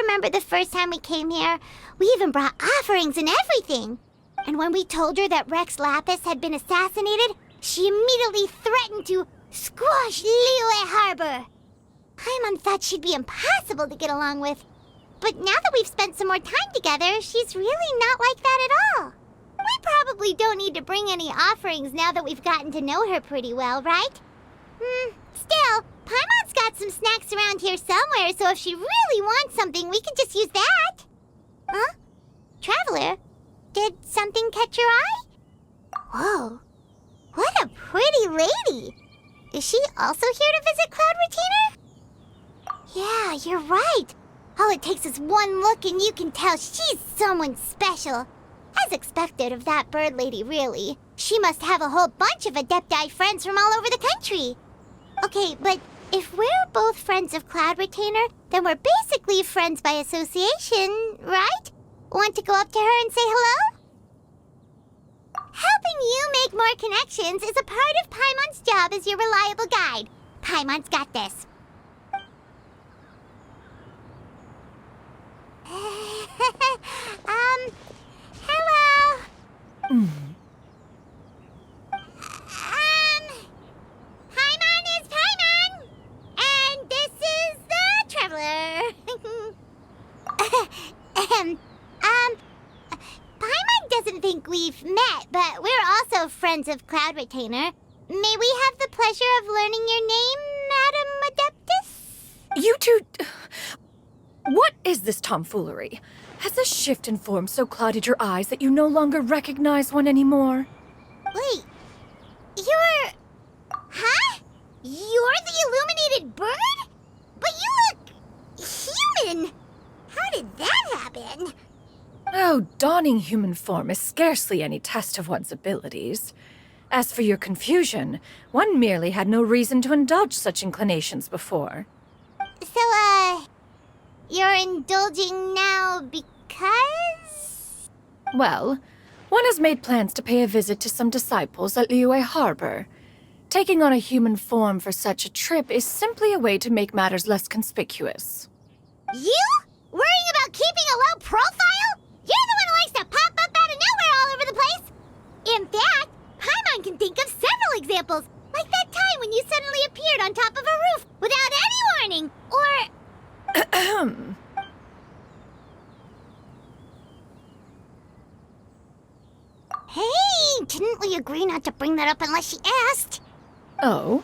remember the first time we came here? We even brought offerings and everything. And when we told her that Rex Lapis had been assassinated, she immediately threatened to squash Liyue Harbor. Paimon thought she'd be impossible to get along with. But now that we've spent some more time together, she's really not like that at all. We probably don't need to bring any offerings now that we've gotten to know her pretty well, right? Still, Paimon's got some snacks around here somewhere, so if she really wants something, we can just use that. Huh? Traveler, did something catch your eye? Whoa, what a pretty lady. Is she also here to visit Cloud Retainer? Yeah, you're right. All it takes is one look and you can tell she's someone special. As expected of that bird lady, really. She must have a whole bunch of Adepti friends from all over the country. Okay, but if we're both friends of Cloud Retainer, then we're basically friends by association, right? Want to go up to her and say hello? Helping you make more connections is a part of Paimon's job as your reliable guide. Paimon's got this. Hello. Paimon is Paimon, and this is the Traveler. Paimon doesn't think we've met, but we're also friends of Cloud Retainer. May we have the pleasure of learning your name, Madam Adeptus? You two... What is this tomfoolery? Has this shift in form so clouded your eyes that you no longer recognize one anymore? Wait, you're... Huh? You're the illuminated bird? But you look... human! How did that happen? Oh, donning human form is scarcely any test of one's abilities. As for your confusion, one merely had no reason to indulge such inclinations before. So, you're indulging now because... Well, one has made plans to pay a visit to some disciples at Liyue Harbor. Taking on a human form for such a trip is simply a way to make matters less conspicuous. You? Worrying about keeping a low profile? You're the one who likes to pop up out of nowhere all over the place! In fact, Paimon can think of several examples, like that time when you suddenly appeared on top of a roof without any warning, or... Hey, didn't we agree not to bring that up unless she asked? Oh?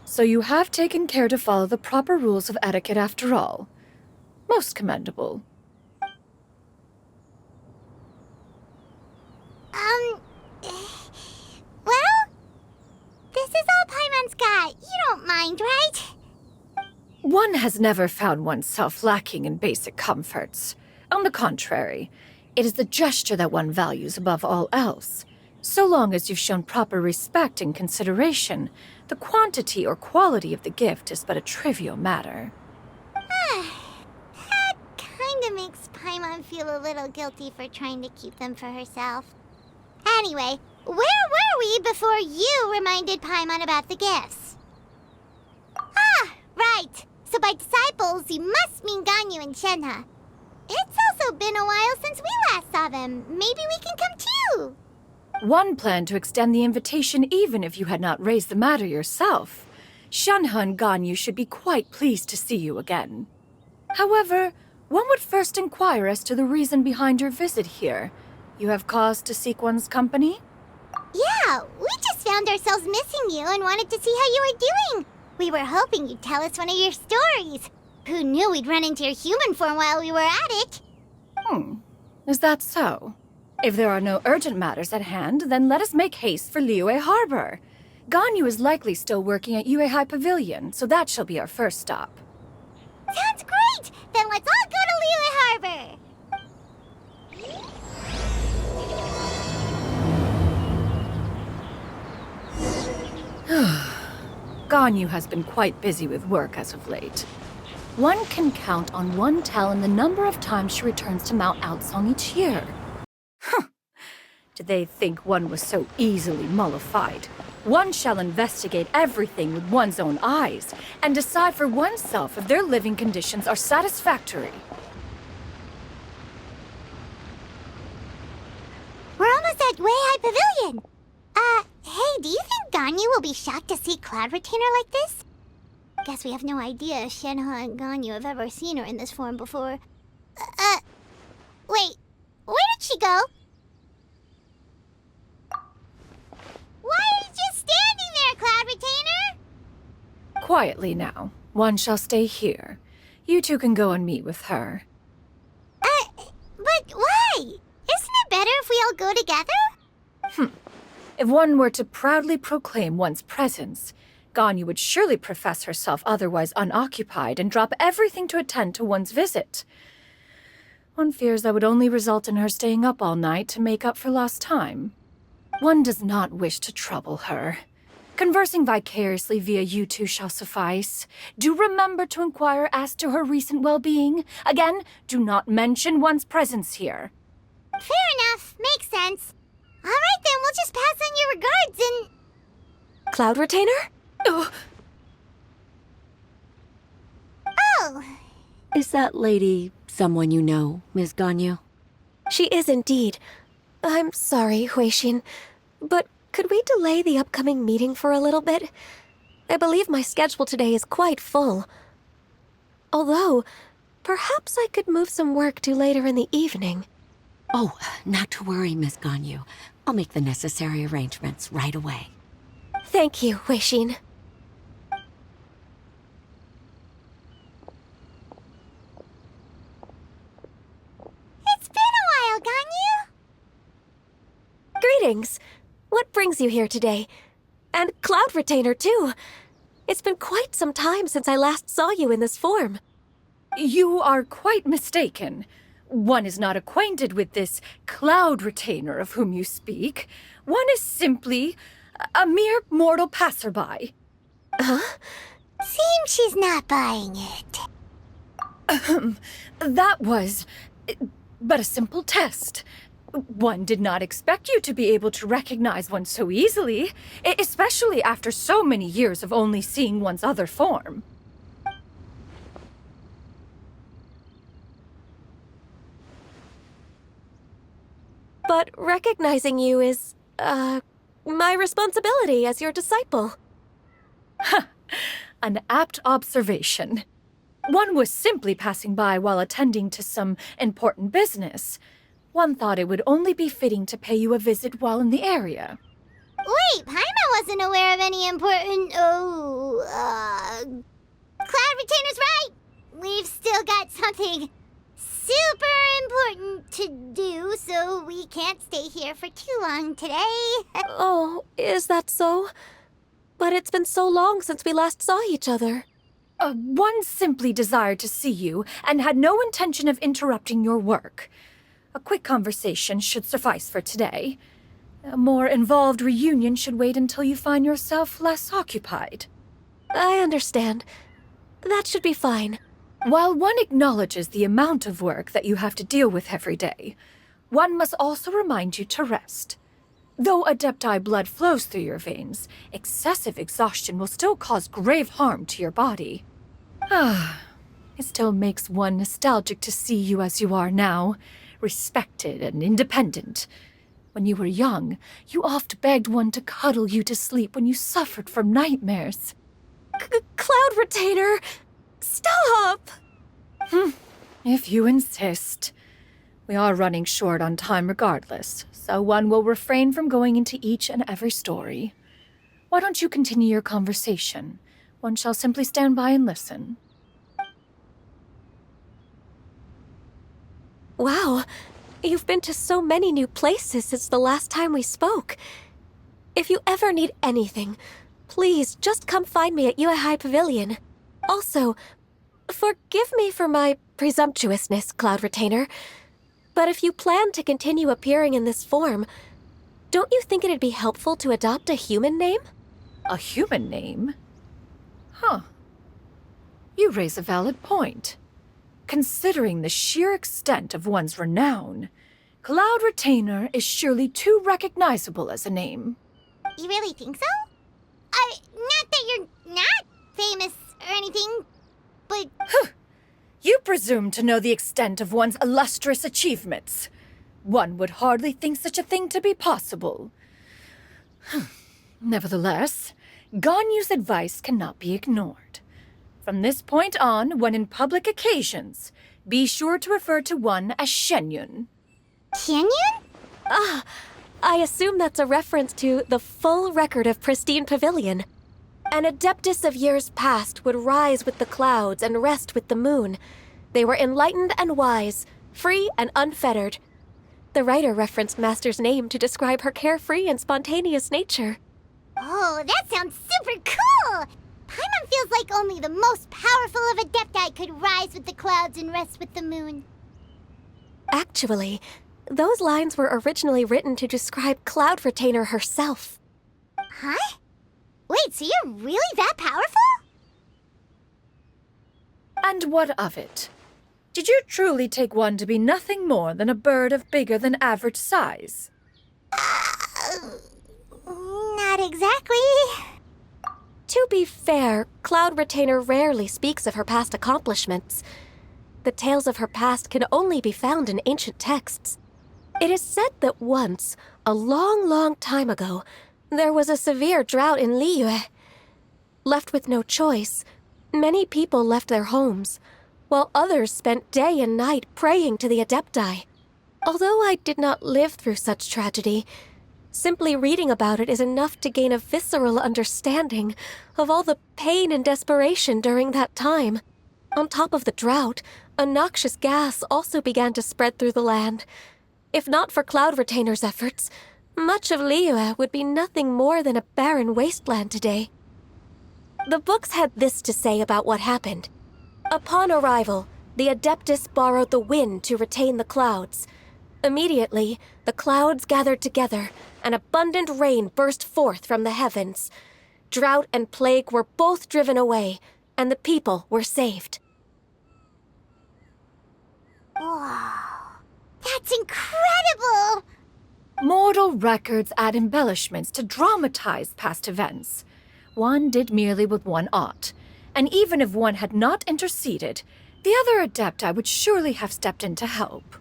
So you have taken care to follow the proper rules of etiquette after all. Most commendable. Well, this is all Paimon's got. You don't mind, right? One has never found oneself lacking in basic comforts. On the contrary, it is the gesture that one values above all else. So long as you've shown proper respect and consideration, the quantity or quality of the gift is but a trivial matter. That kinda makes Paimon feel a little guilty for trying to keep them for herself. Anyway, where were we before you reminded Paimon about the gifts? Ah, right. So by disciples, you must mean Ganyu and Shenhe. It's also been a while since we last saw them. Maybe we can come too. One planned to extend the invitation even if you had not raised the matter yourself. Shenhe and Ganyu should be quite pleased to see you again. However, one would first inquire as to the reason behind your visit here. You have cause to seek one's company? Yeah, we just found ourselves missing you and wanted to see how you were doing. We were hoping you'd tell us one of your stories. Who knew we'd run into your human form while we were at it? Is that so? If there are no urgent matters at hand, then let us make haste for Liyue Harbor. Ganyu is likely still working at Yuehai Pavilion, so that shall be our first stop. Sounds great! Then let's all go to Liyue Harbor! Ganyu has been quite busy with work as of late. One can count on one talon the number of times she returns to Mount Outsong each year. Did they think one was so easily mollified? One shall investigate everything with one's own eyes and decide for oneself if their living conditions are satisfactory. Pavilion! Hey, do you think Ganyu will be shocked to see Cloud Retainer like this? Guess we have no idea if Shenhe and Ganyu have ever seen her in this form before. Wait, where did she go? Why are you just standing there, Cloud Retainer? Quietly now. One shall stay here. You two can go and meet with her. But why? Isn't it better if we all go together? If one were to proudly proclaim one's presence, Ganyu would surely profess herself otherwise unoccupied and drop everything to attend to one's visit. One fears that would only result in her staying up all night to make up for lost time. One does not wish to trouble her. Conversing vicariously via you two shall suffice. Do remember to inquire as to her recent well-being. Again, do not mention one's presence here. Fair enough. Makes sense. All right, then, we'll just pass on your regards and... Cloud Retainer? Oh! Is that lady someone you know, Ms. Ganyu? She is indeed. I'm sorry, Huixin, but could we delay the upcoming meeting for a little bit? I believe my schedule today is quite full. Although, perhaps I could move some work to later in the evening. Oh, not to worry, Ms. Ganyu. I'll make the necessary arrangements right away. Thank you, Huixin. It's been a while, Ganyu. Greetings. What brings you here today? And Cloud Retainer, too. It's been quite some time since I last saw you in this form. You are quite mistaken. One is not acquainted with this Cloud Retainer of whom you speak. One is simply a mere mortal passerby. Huh? Seems she's not buying it. That was but a simple test. One did not expect you to be able to recognize one so easily, especially after so many years of only seeing one's other form. But recognizing you is, my responsibility as your disciple. An apt observation. One was simply passing by while attending to some important business. One thought it would only be fitting to pay you a visit while in the area. Wait, Paimon wasn't aware of any important... Cloud Retainer's right! We've still got something super important to do, so we can't stay here for too long today. Oh, is that so? But it's been so long since we last saw each other. One simply desired to see you and had no intention of interrupting your work. A quick conversation should suffice for today. A more involved reunion should wait until you find yourself less occupied. I understand. That should be fine. While one acknowledges the amount of work that you have to deal with every day, one must also remind you to rest. Though Adepti blood flows through your veins, excessive exhaustion will still cause grave harm to your body. It still makes one nostalgic to see you as you are now, respected and independent. When you were young, you oft begged one to cuddle you to sleep when you suffered from nightmares. Cloud Retainer! Stop! If you insist. We are running short on time regardless, so one will refrain from going into each and every story. Why don't you continue your conversation? One shall simply stand by and listen. Wow, you've been to so many new places since the last time we spoke. If you ever need anything, please just come find me at Yuehai Pavilion. Also, forgive me for my presumptuousness, Cloud Retainer, but if you plan to continue appearing in this form, don't you think it'd be helpful to adopt a human name? A human name? Huh. You raise a valid point. Considering the sheer extent of one's renown, Cloud Retainer is surely too recognizable as a name. You really think so? Not that you're not famous or anything, but... You presume to know the extent of one's illustrious achievements. One would hardly think such a thing to be possible. Nevertheless, Ganyu's advice cannot be ignored. From this point on, when in public occasions, be sure to refer to one as XianYun. XianYun? I assume that's a reference to the full record of Pristine Pavilion. An adeptus of years past would rise with the clouds and rest with the moon. They were enlightened and wise, free and unfettered. The writer referenced Master's name to describe her carefree and spontaneous nature. Oh, that sounds super cool! Paimon feels like only the most powerful of Adepti could rise with the clouds and rest with the moon. Actually, those lines were originally written to describe Cloud Retainer herself. Huh? Wait, so you're really that powerful? And what of it? Did you truly take one to be nothing more than a bird of bigger than average size? Not exactly. To be fair, Cloud Retainer rarely speaks of her past accomplishments. The tales of her past can only be found in ancient texts. It is said that once, a long, long time ago, there was a severe drought in Liyue. Left with no choice, many people left their homes, while others spent day and night praying to the Adepti. Although I did not live through such tragedy, simply reading about it is enough to gain a visceral understanding of all the pain and desperation during that time. On top of the drought, a noxious gas also began to spread through the land. If not for Cloud Retainer's efforts, much of Liyue would be nothing more than a barren wasteland today. The books had this to say about what happened. Upon arrival, the Adeptus borrowed the wind to retain the clouds. Immediately, the clouds gathered together, and abundant rain burst forth from the heavens. Drought and plague were both driven away, and the people were saved. Wow, that's incredible! Mortal records add embellishments to dramatize past events. One did merely what one ought, and even if one had not interceded, the other Adepti would surely have stepped in to help.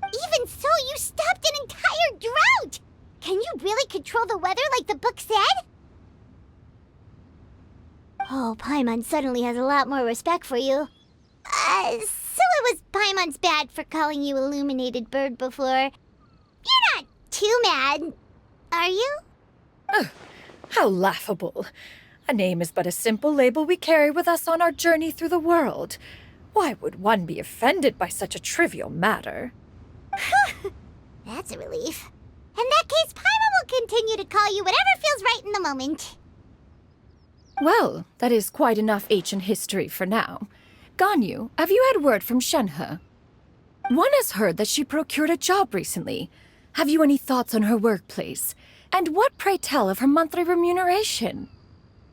Even so, you stopped an entire drought! Can you really control the weather like the book said? Oh, Paimon suddenly has a lot more respect for you. So it was Paimon's bad for calling you Illuminated Bird before. You're not too mad, are you? How laughable. A name is but a simple label we carry with us on our journey through the world. Why would one be offended by such a trivial matter? That's a relief. In that case, Paimon will continue to call you whatever feels right in the moment. Well, that is quite enough ancient history for now. Ganyu, have you had word from Shenhe? One has heard that she procured a job recently. Have you any thoughts on her workplace? And what, pray tell, of her monthly remuneration?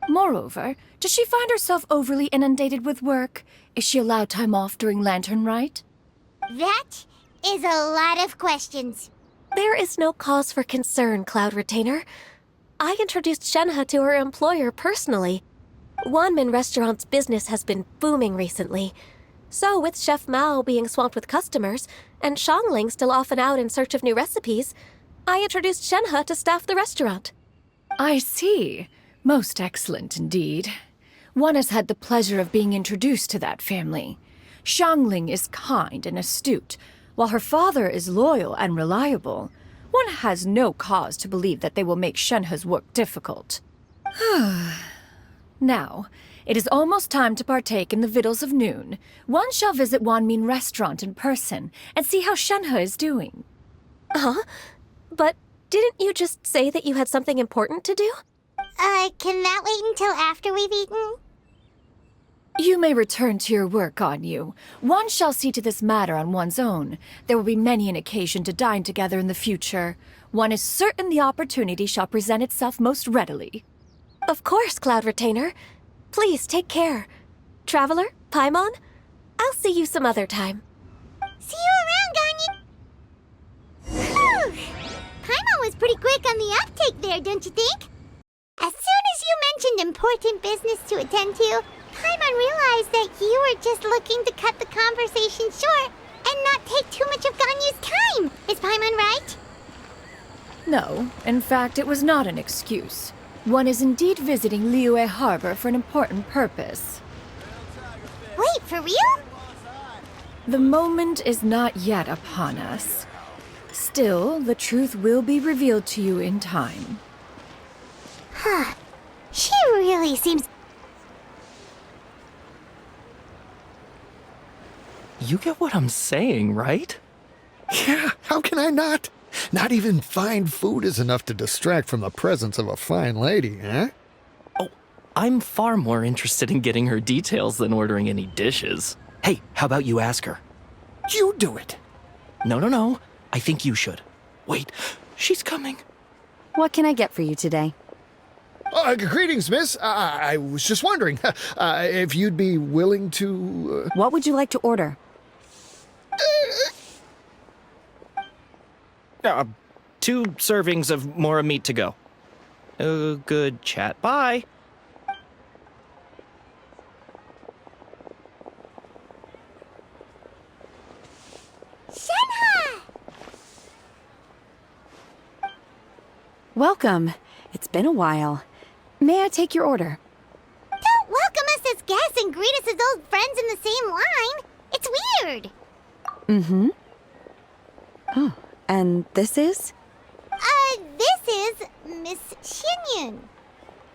Moreover, does she find herself overly inundated with work? Is she allowed time off during Lantern Rite? That is a lot of questions. There is no cause for concern, Cloud Retainer. I introduced Shenhe to her employer personally. Wanmin Restaurant's business has been booming recently. So with Chef Mao being swamped with customers, and Shangling still off and out in search of new recipes, I introduced Shenhe to staff the restaurant. I see. Most excellent indeed. One has had the pleasure of being introduced to that family. Shangling is kind and astute, while her father is loyal and reliable. One has no cause to believe that they will make Shenhe's work difficult. Now, it is almost time to partake in the victuals of noon. One shall visit Wanmin Restaurant in person and see how Shenhe is doing. Huh? But didn't you just say that you had something important to do? Can that wait until after we've eaten? You may return to your work, Ganyu. One shall see to this matter on one's own. There will be many an occasion to dine together in the future. One is certain the opportunity shall present itself most readily. Of course, Cloud Retainer. Please take care. Traveler, Paimon, I'll see you some other time. See you around, Ganyu! Whew! Paimon was pretty quick on the uptake there, don't you think? As soon as you mentioned important business to attend to, Paimon realized that you were just looking to cut the conversation short and not take too much of Ganyu's time. Is Paimon right? No, in fact, it was not an excuse. One is indeed visiting Liyue Harbor for an important purpose. Wait, for real? The moment is not yet upon us. Still, the truth will be revealed to you in time. Huh. She really seems... You get what I'm saying, right? Yeah, how can I not? Not even fine food is enough to distract from the presence of a fine lady, eh? Oh, I'm far more interested in getting her details than ordering any dishes. Hey, how about you ask her? You do it. No. I think you should. Wait, she's coming. What can I get for you today? Greetings, miss. I was just wondering if you'd be willing to... What would you like to order? 2 servings of mora meat to go. Good chat. Bye. Shenhe! Welcome. It's been a while. May I take your order? Don't welcome us as guests and greet us as old friends in the same line. It's weird. Mm-hmm. Oh, and this is? This is Miss XianYun.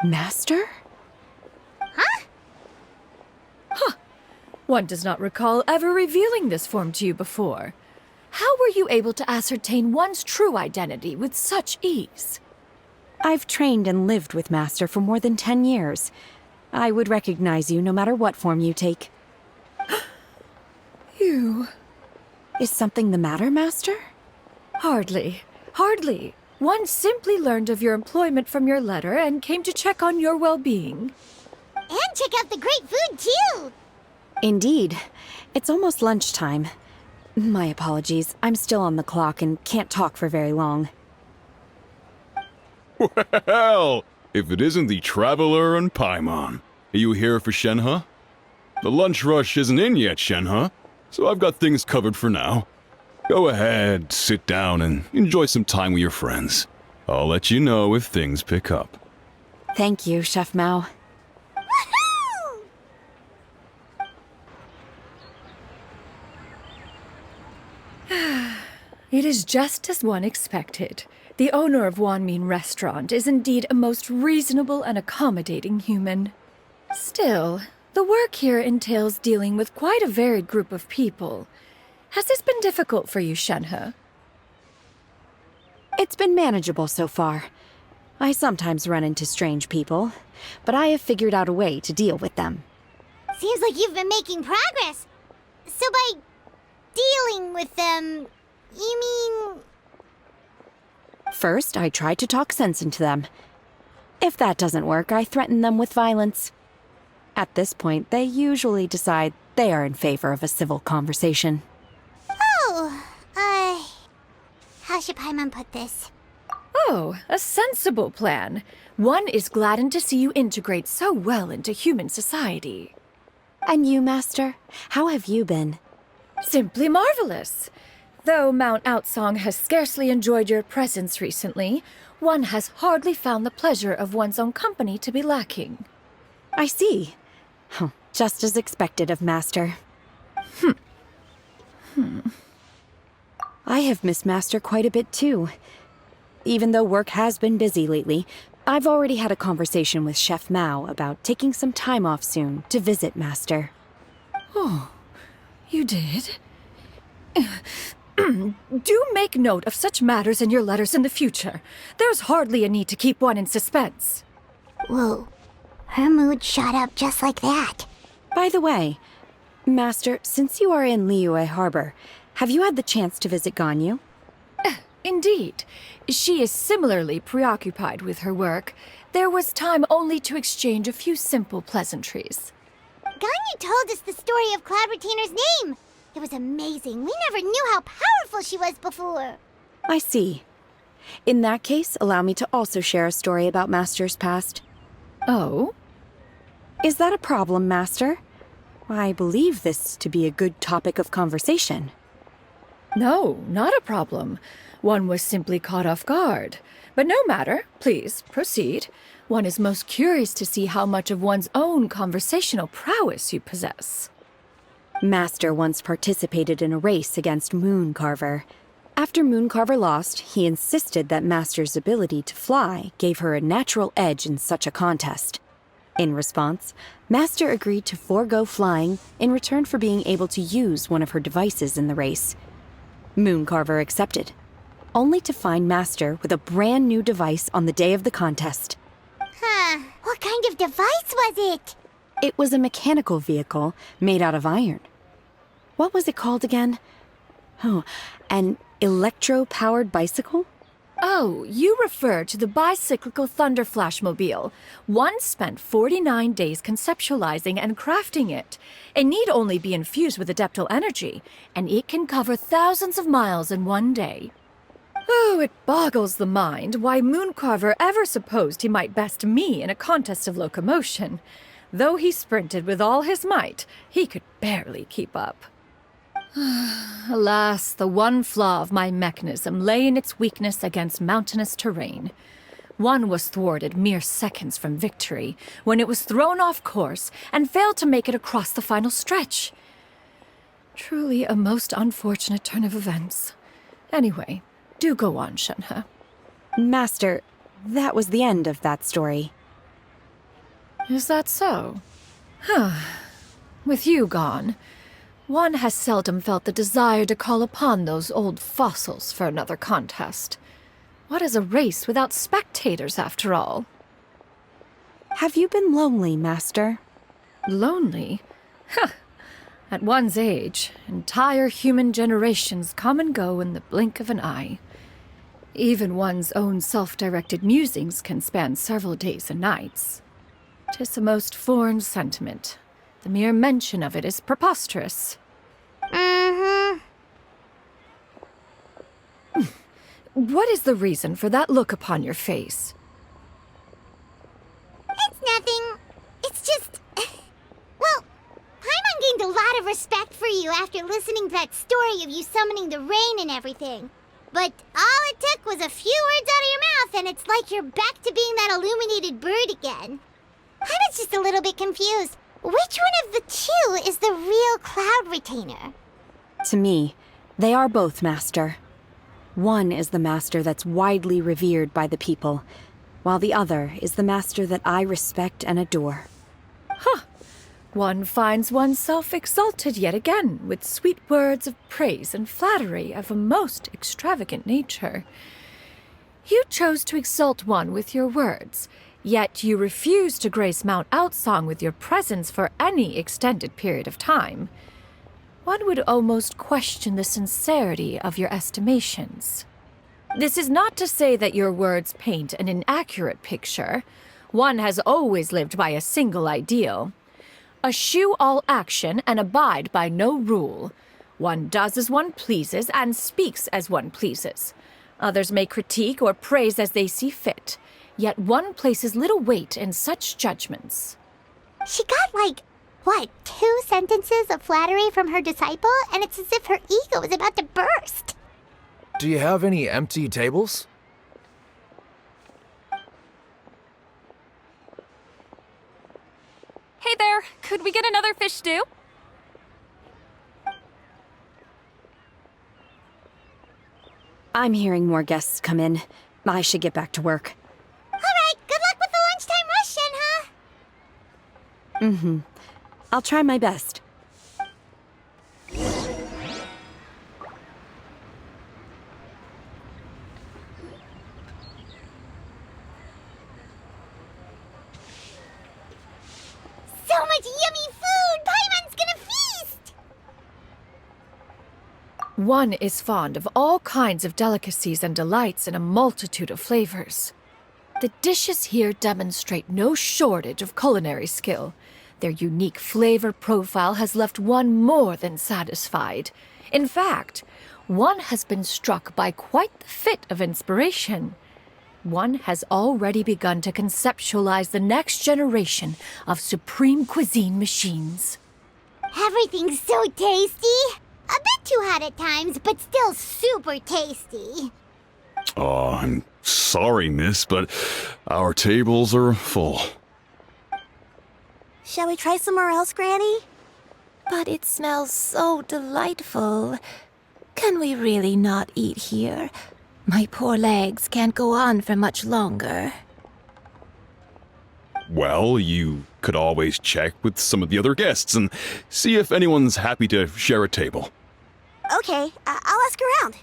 Master? Huh? One does not recall ever revealing this form to you before. How were you able to ascertain one's true identity with such ease? I've trained and lived with Master for more than 10 years. I would recognize you no matter what form you take. You... Is something the matter, Master? Hardly. One simply learned of your employment from your letter and came to check on your well-being. And check out the great food, too. Indeed. It's almost lunchtime. My apologies. I'm still on the clock and can't talk for very long. Well, if it isn't the Traveler and Paimon. Are you here for Shenhe? The lunch rush isn't in yet, Shenhe, so I've got things covered for now. Go ahead, sit down, and enjoy some time with your friends. I'll let you know if things pick up. Thank you, Chef Mao. Woohoo! It is just as one expected. The owner of Wanmin Restaurant is indeed a most reasonable and accommodating human. Still, the work here entails dealing with quite a varied group of people. Has this been difficult for you, Shenhe? It's been manageable so far. I sometimes run into strange people, but I have figured out a way to deal with them. Seems like you've been making progress. So by dealing with them, you mean... First, I try to talk sense into them. If that doesn't work, I threaten them with violence. At this point, they usually decide they are in favor of a civil conversation. How should Paimon put this? Oh, a sensible plan. One is gladdened to see you integrate so well into human society. And you, Master? How have you been? Simply marvelous. Though Mount Outsong has scarcely enjoyed your presence recently, one has hardly found the pleasure of one's own company to be lacking. I see. Just as expected of Master. I have missed Master quite a bit too. Even though work has been busy lately, I've already had a conversation with Chef Mao about taking some time off soon to visit Master. Oh, you did? Do make note of such matters in your letters in the future. There's hardly a need to keep one in suspense. Whoa. Her mood shot up just like that. By the way, Master, since you are in Liyue Harbor, have you had the chance to visit Ganyu? Indeed. She is similarly preoccupied with her work. There was time only to exchange a few simple pleasantries. Ganyu told us the story of Cloud Retainer's name. It was amazing. We never knew how powerful she was before. I see. In that case, allow me to also share a story about Master's past. Oh? Is that a problem, Master? I believe this to be a good topic of conversation. No, not a problem. One was simply caught off guard. But no matter. Please, proceed. One is most curious to see how much of one's own conversational prowess you possess. Master once participated in a race against Mooncarver. After Mooncarver lost, he insisted that Master's ability to fly gave her a natural edge in such a contest. In response, Master agreed to forego flying in return for being able to use one of her devices in the race. Mooncarver accepted, only to find Master with a brand new device on the day of the contest. Huh. What kind of device was it? It was a mechanical vehicle made out of iron. What was it called again? Oh, an electro-powered bicycle? Oh, you refer to the bicyclical Thunder Flashmobile. One spent 49 days conceptualizing and crafting it. It need only be infused with adeptal energy, and it can cover thousands of miles in one day. Oh, it boggles the mind why Mooncarver ever supposed he might best me in a contest of locomotion. Though he sprinted with all his might, he could barely keep up. Alas, the one flaw of my mechanism lay in its weakness against mountainous terrain. One was thwarted mere seconds from victory, when it was thrown off course and failed to make it across the final stretch. Truly a most unfortunate turn of events. Anyway, do go on, XianYun. Master, that was the end of that story. Is that so? With you gone, one has seldom felt the desire to call upon those old fossils for another contest. What is a race without spectators, after all? Have you been lonely, Master? Lonely? At one's age, entire human generations come and go in the blink of an eye. Even one's own self-directed musings can span several days and nights. 'Tis a most foreign sentiment. The mere mention of it is preposterous. What is the reason for that look upon your face? It's nothing. It's just... Well, Paimon gained a lot of respect for you after listening to that story of you summoning the rain and everything. But all it took was a few words out of your mouth and it's like you're back to being that illuminated bird again. I was just a little bit confused. Which one of the two is the real cloud retainer? To me, they are both, Master. One is the Master that's widely revered by the people, while the other is the Master that I respect and adore. One finds oneself exalted yet again with sweet words of praise and flattery of a most extravagant nature. You chose to exalt one with your words, yet you refuse to grace Mount Outsong with your presence for any extended period of time. One would almost question the sincerity of your estimations. This is not to say that your words paint an inaccurate picture. One has always lived by a single ideal. Eschew all action and abide by no rule. One does as one pleases and speaks as one pleases. Others may critique or praise as they see fit, yet one places little weight in such judgments. She got like, what, 2 sentences of flattery from her disciple, and it's as if her ego is about to burst. Do you have any empty tables? Hey there, could we get another fish stew? I'm hearing more guests come in. I should get back to work. All right, good luck with the lunchtime rush, huh? I'll try my best. So much yummy food! Paimon's gonna feast! One is fond of all kinds of delicacies and delights in a multitude of flavors. The dishes here demonstrate no shortage of culinary skill. Their unique flavor profile has left one more than satisfied. In fact, one has been struck by quite the fit of inspiration. One has already begun to conceptualize the next generation of supreme cuisine machines. Everything's so tasty! A bit too hot at times, but still super tasty. Oh, I'm sorry, miss, but our tables are full. Shall we try somewhere else, Granny? But it smells so delightful. Can we really not eat here? My poor legs can't go on for much longer. Well, you could always check with some of the other guests and see if anyone's happy to share a table. Okay, I'll ask around.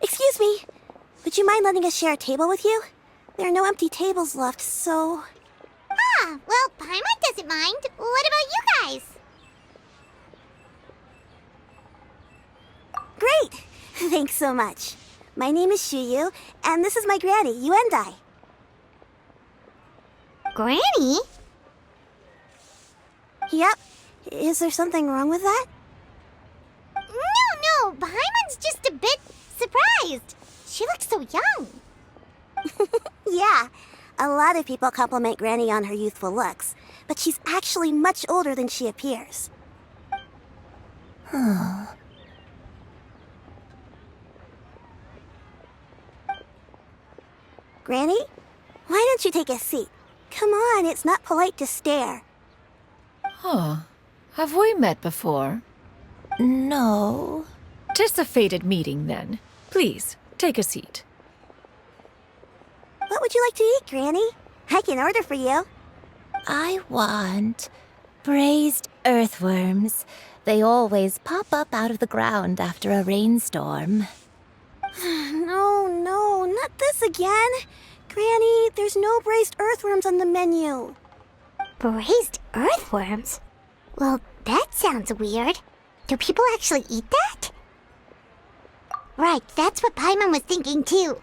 Excuse me, would you mind letting us share a table with you? There are no empty tables left, so... Ah, well, Paimon doesn't mind. What about you guys? Great! Thanks so much. My name is Shuyu, and this is my granny, Yuendai. Granny? Yep. Is there something wrong with that? No, Paimon's just a bit surprised. She looks so young. Yeah. A lot of people compliment Granny on her youthful looks, but she's actually much older than she appears. Granny? Why don't you take a seat? Come on, it's not polite to stare. Huh. Have we met before? No. 'Tis a fated meeting, then. Please, take a seat. What would you like to eat, Granny? I can order for you. I want braised earthworms. They always pop up out of the ground after a rainstorm. No, not this again. Granny, there's no braised earthworms on the menu. Braised earthworms? Well, that sounds weird. Do people actually eat that? Right, that's what Paimon was thinking too.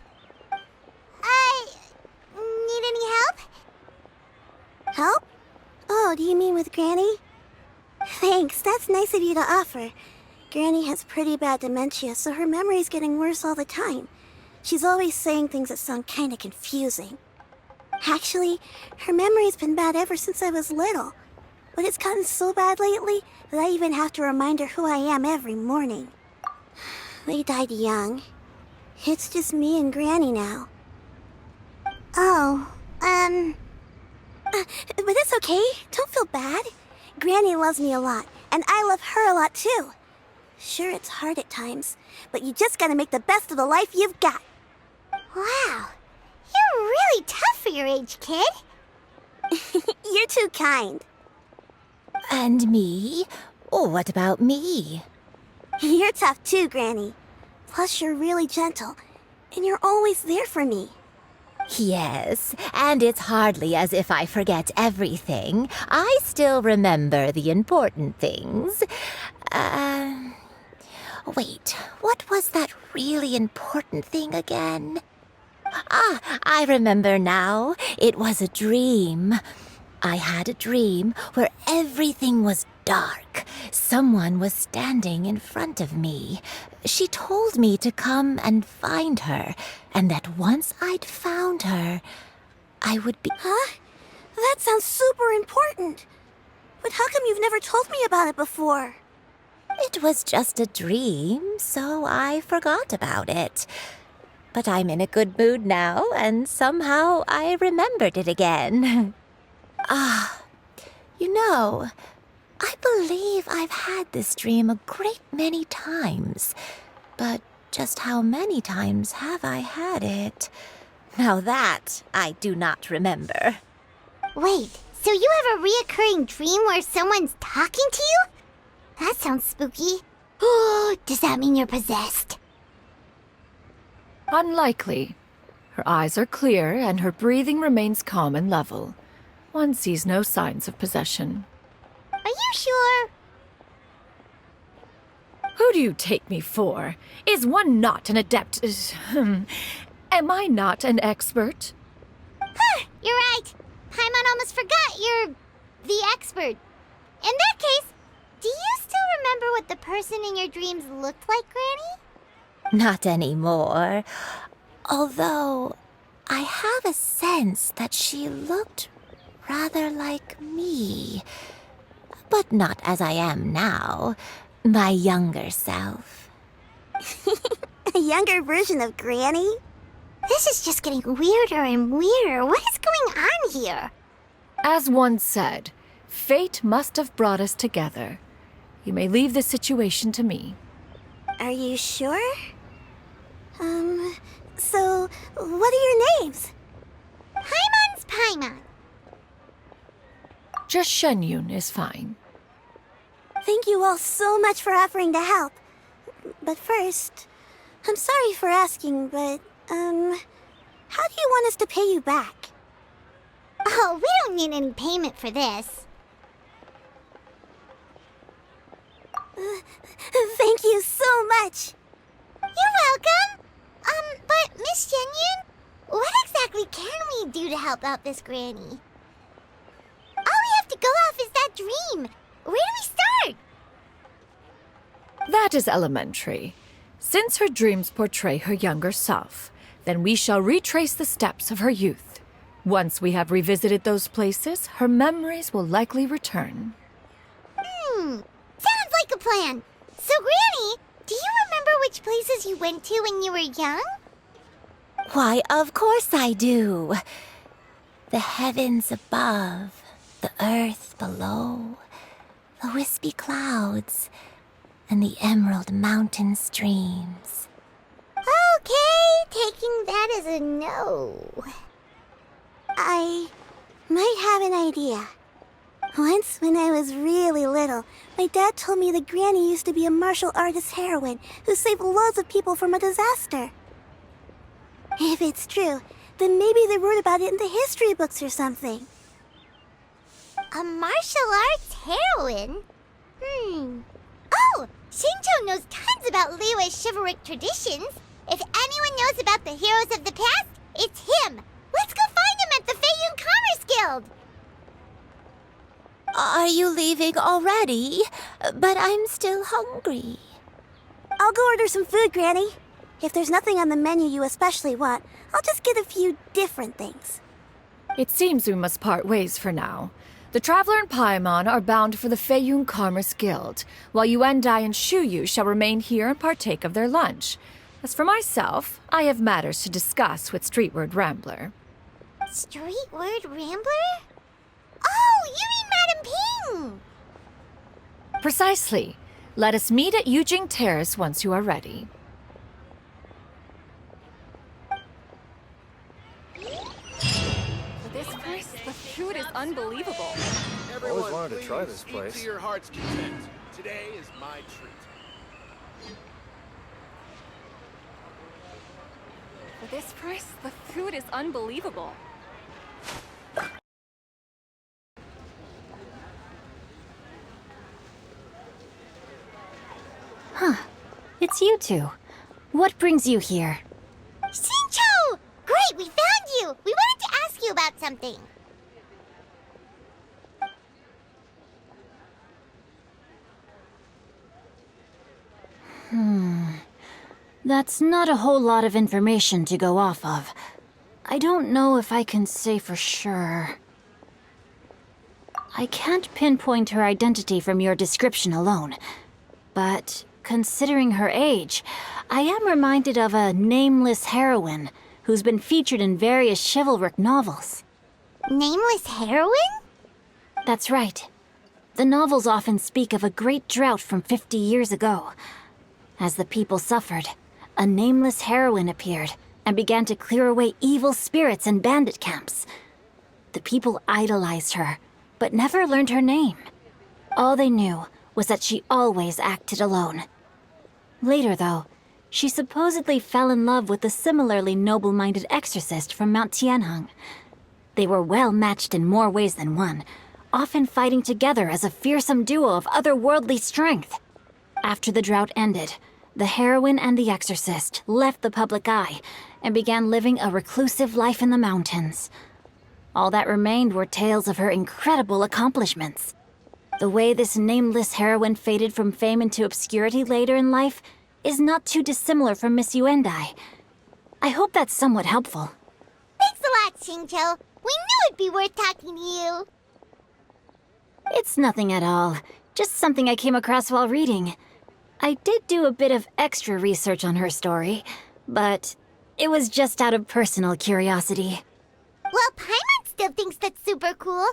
Need any help? Help? Oh, do you mean with Granny? Thanks, that's nice of you to offer. Granny has pretty bad dementia, so her memory's getting worse all the time. She's always saying things that sound kinda confusing. Actually, her memory's been bad ever since I was little. But it's gotten so bad lately that I even have to remind her who I am every morning. They died young. It's just me and Granny now. Oh, But it's okay. Don't feel bad. Granny loves me a lot, and I love her a lot too. Sure, it's hard at times, but you just gotta make the best of the life you've got. wow. You're really tough for your age, kid. You're too kind. And me? What about me? You're tough too, Granny. Plus, you're really gentle, and you're always there for me. Yes, and it's hardly as if I forget everything. I still remember the important things. Wait, what was that really important thing again? Ah, I remember now. It was a dream. I had a dream where everything was dark. Someone was standing in front of me. She told me to come and find her, and that once I'd found her, I would be... Huh? That sounds super important. But how come you've never told me about it before? It was just a dream, so I forgot about it. But I'm in a good mood now, and somehow I remembered it again. You know, I believe I've had this dream a great many times. But just how many times have I had it? Now that I do not remember. Wait, so you have a reoccurring dream where someone's talking to you? That sounds spooky. Oh, does that mean you're possessed? Unlikely. Her eyes are clear and her breathing remains calm and level. One sees no signs of possession. Are you sure? Who do you take me for? Is one not an adept? Am I not an expert? Huh, you're right. Paimon almost forgot you're the expert. In that case, do you still remember what the person in your dreams looked like, Granny? Not anymore. Although, I have a sense that she looked rather like me. But not as I am now, my younger self. A younger version of Granny? This is just getting weirder and weirder. What is going on here? As one said, fate must have brought us together. You may leave the situation to me. Are you sure? So, what are your names? Paimon's Paimon. Just XianYun is fine. Thank you all so much for offering to help. But first, I'm sorry for asking, but, how do you want us to pay you back? Oh, we don't need any payment for this. Thank you so much. You're welcome. But Miss XianYun, what exactly can we do to help out this granny? All we have to go off is that dream. Where do we start? That is elementary. Since her dreams portray her younger self, then we shall retrace the steps of her youth. Once we have revisited those places, her memories will likely return. Sounds like a plan. So, Granny, do you remember which places you went to when you were young? Why, of course I do. The heavens above, the earth below, the wispy clouds, and the emerald mountain streams. Okay, taking that as a no. I might have an idea. Once, when I was really little, my dad told me that Granny used to be a martial artist heroine who saved loads of people from a disaster. If it's true, then maybe they wrote about it in the history books or something. A martial arts heroine? Oh, Shincho knows tons about Liyue's chivalric traditions. If anyone knows about the heroes of the past, it's him. Let's go find him at the Feiyun Commerce Guild. Are you leaving already? But I'm still hungry. I'll go order some food, Granny. If there's nothing on the menu you especially want, I'll just get a few different things. It seems we must part ways for now. The Traveler and Paimon are bound for the Feiyun Commerce Guild, while Yuendai and Shuyu shall remain here and partake of their lunch. As for myself, I have matters to discuss with Streetward Rambler. Streetward Rambler? Oh, you mean Madam Ping! Precisely. Let us meet at Yujing Terrace once you are ready. For this price, the food is unbelievable. Everyone, always wanted to try this place. Eat to your heart's content. Today is my treat. For this price, the food is unbelievable. Huh. It's you two. What brings you here? Shincho! Great, we found you! We wanted to ask you about something. That's not a whole lot of information to go off of. I don't know if I can say for sure. I can't pinpoint her identity from your description alone, but considering her age, I am reminded of a nameless heroine who's been featured in various chivalric novels. Nameless heroine? That's right. The novels often speak of a great drought from 50 years ago. As the people suffered, a nameless heroine appeared and began to clear away evil spirits in bandit camps. The people idolized her, but never learned her name. All they knew was that she always acted alone. Later, though, she supposedly fell in love with a similarly noble-minded exorcist from Mount Tianheng. They were well matched in more ways than one, often fighting together as a fearsome duo of otherworldly strength. After the drought ended, the heroine and the exorcist left the public eye and began living a reclusive life in the mountains. All that remained were tales of her incredible accomplishments. The way this nameless heroine faded from fame into obscurity later in life is not too dissimilar from Miss Yuendai. I hope that's somewhat helpful. Xingqiu. We knew it'd be worth talking to you. It's nothing at all. Just something I came across while reading. I did do a bit of extra research on her story, but it was just out of personal curiosity. Well, Paimon still thinks that's super cool.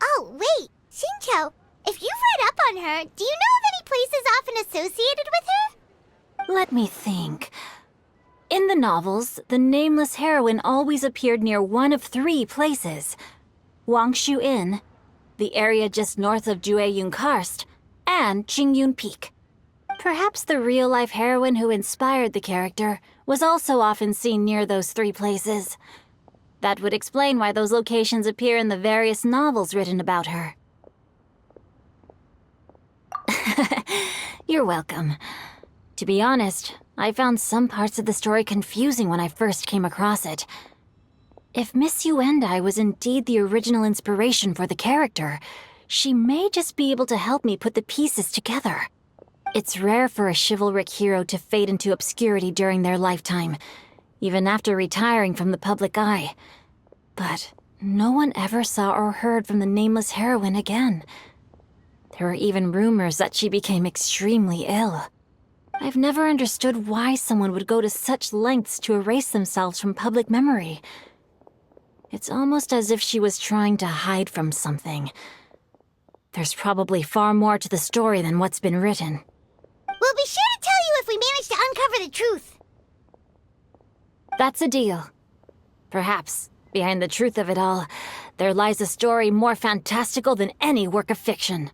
Oh, wait, Xingqiu, if you've read up on her, do you know of any places often associated with her? Let me think. In the novels, the nameless heroine always appeared near one of 3 places. Wangshu Inn, the area just north of XianYun Karst, and XianYun Peak. Perhaps the real-life heroine who inspired the character was also often seen near those 3 places. That would explain why those locations appear in the various novels written about her. You're welcome. To be honest, I found some parts of the story confusing when I first came across it. If Miss Yuendai was indeed the original inspiration for the character, she may just be able to help me put the pieces together. It's rare for a chivalric hero to fade into obscurity during their lifetime, even after retiring from the public eye. But no one ever saw or heard from the nameless heroine again. There were even rumors that she became extremely ill. I've never understood why someone would go to such lengths to erase themselves from public memory. It's almost as if she was trying to hide from something. There's probably far more to the story than what's been written. We'll be sure to tell you if we manage to uncover the truth. That's a deal. Perhaps, behind the truth of it all, there lies a story more fantastical than any work of fiction.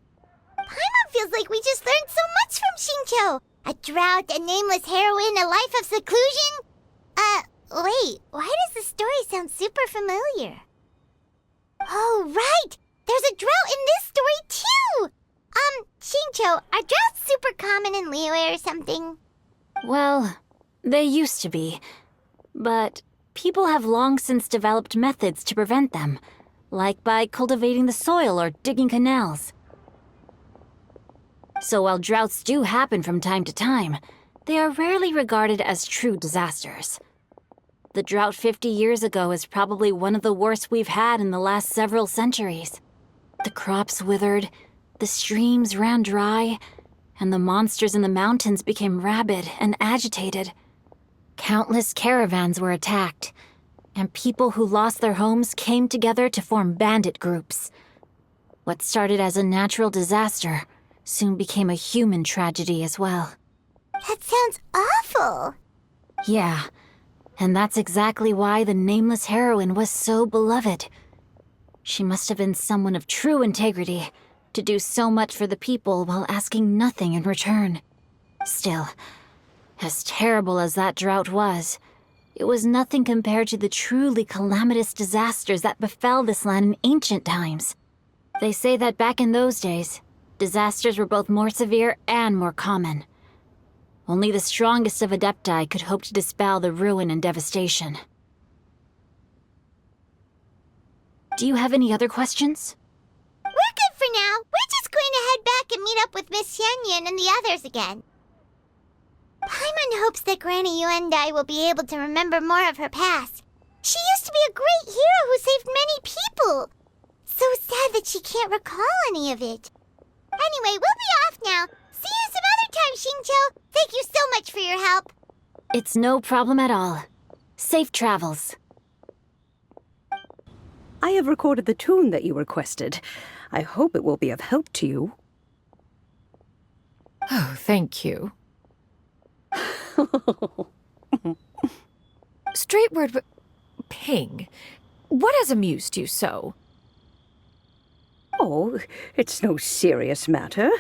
Paimon feels like we just learned so much from Xingqiu. A drought, a nameless heroine, a life of seclusion. Wait, why does the story sound super familiar? Oh, right! There's a drought in this story, too! Xingqiu, are droughts super common in Liyue or something? Well, they used to be. But people have long since developed methods to prevent them, like by cultivating the soil or digging canals. So while droughts do happen from time to time, they are rarely regarded as true disasters. The drought 50 years ago is probably one of the worst we've had in the last several centuries. The crops withered, the streams ran dry, and the monsters in the mountains became rabid and agitated. Countless caravans were attacked, and people who lost their homes came together to form bandit groups. What started as a natural disaster soon became a human tragedy as well. That sounds awful. Yeah, and that's exactly why the nameless heroine was so beloved. She must have been someone of true integrity, to do so much for the people while asking nothing in return. Still, as terrible as that drought was, it was nothing compared to the truly calamitous disasters that befell this land in ancient times. They say that back in those days, disasters were both more severe and more common. Only the strongest of Adepti could hope to dispel the ruin and devastation. Do you have any other questions? We're good for now. We're just going to head back and meet up with Miss XianYun and the others again. Paimon hopes that Granny Yuendai will be able to remember more of her past. She used to be a great hero who saved many people. So sad that she can't recall any of it. Anyway, we'll be off now. See you some other time, Xingqiu. Thank you so much for your help. It's no problem at all. Safe travels. I have recorded the tune that you requested. I hope it will be of help to you. Oh, thank you. Straight word, Ping. What has amused you so? Oh, it's no serious matter.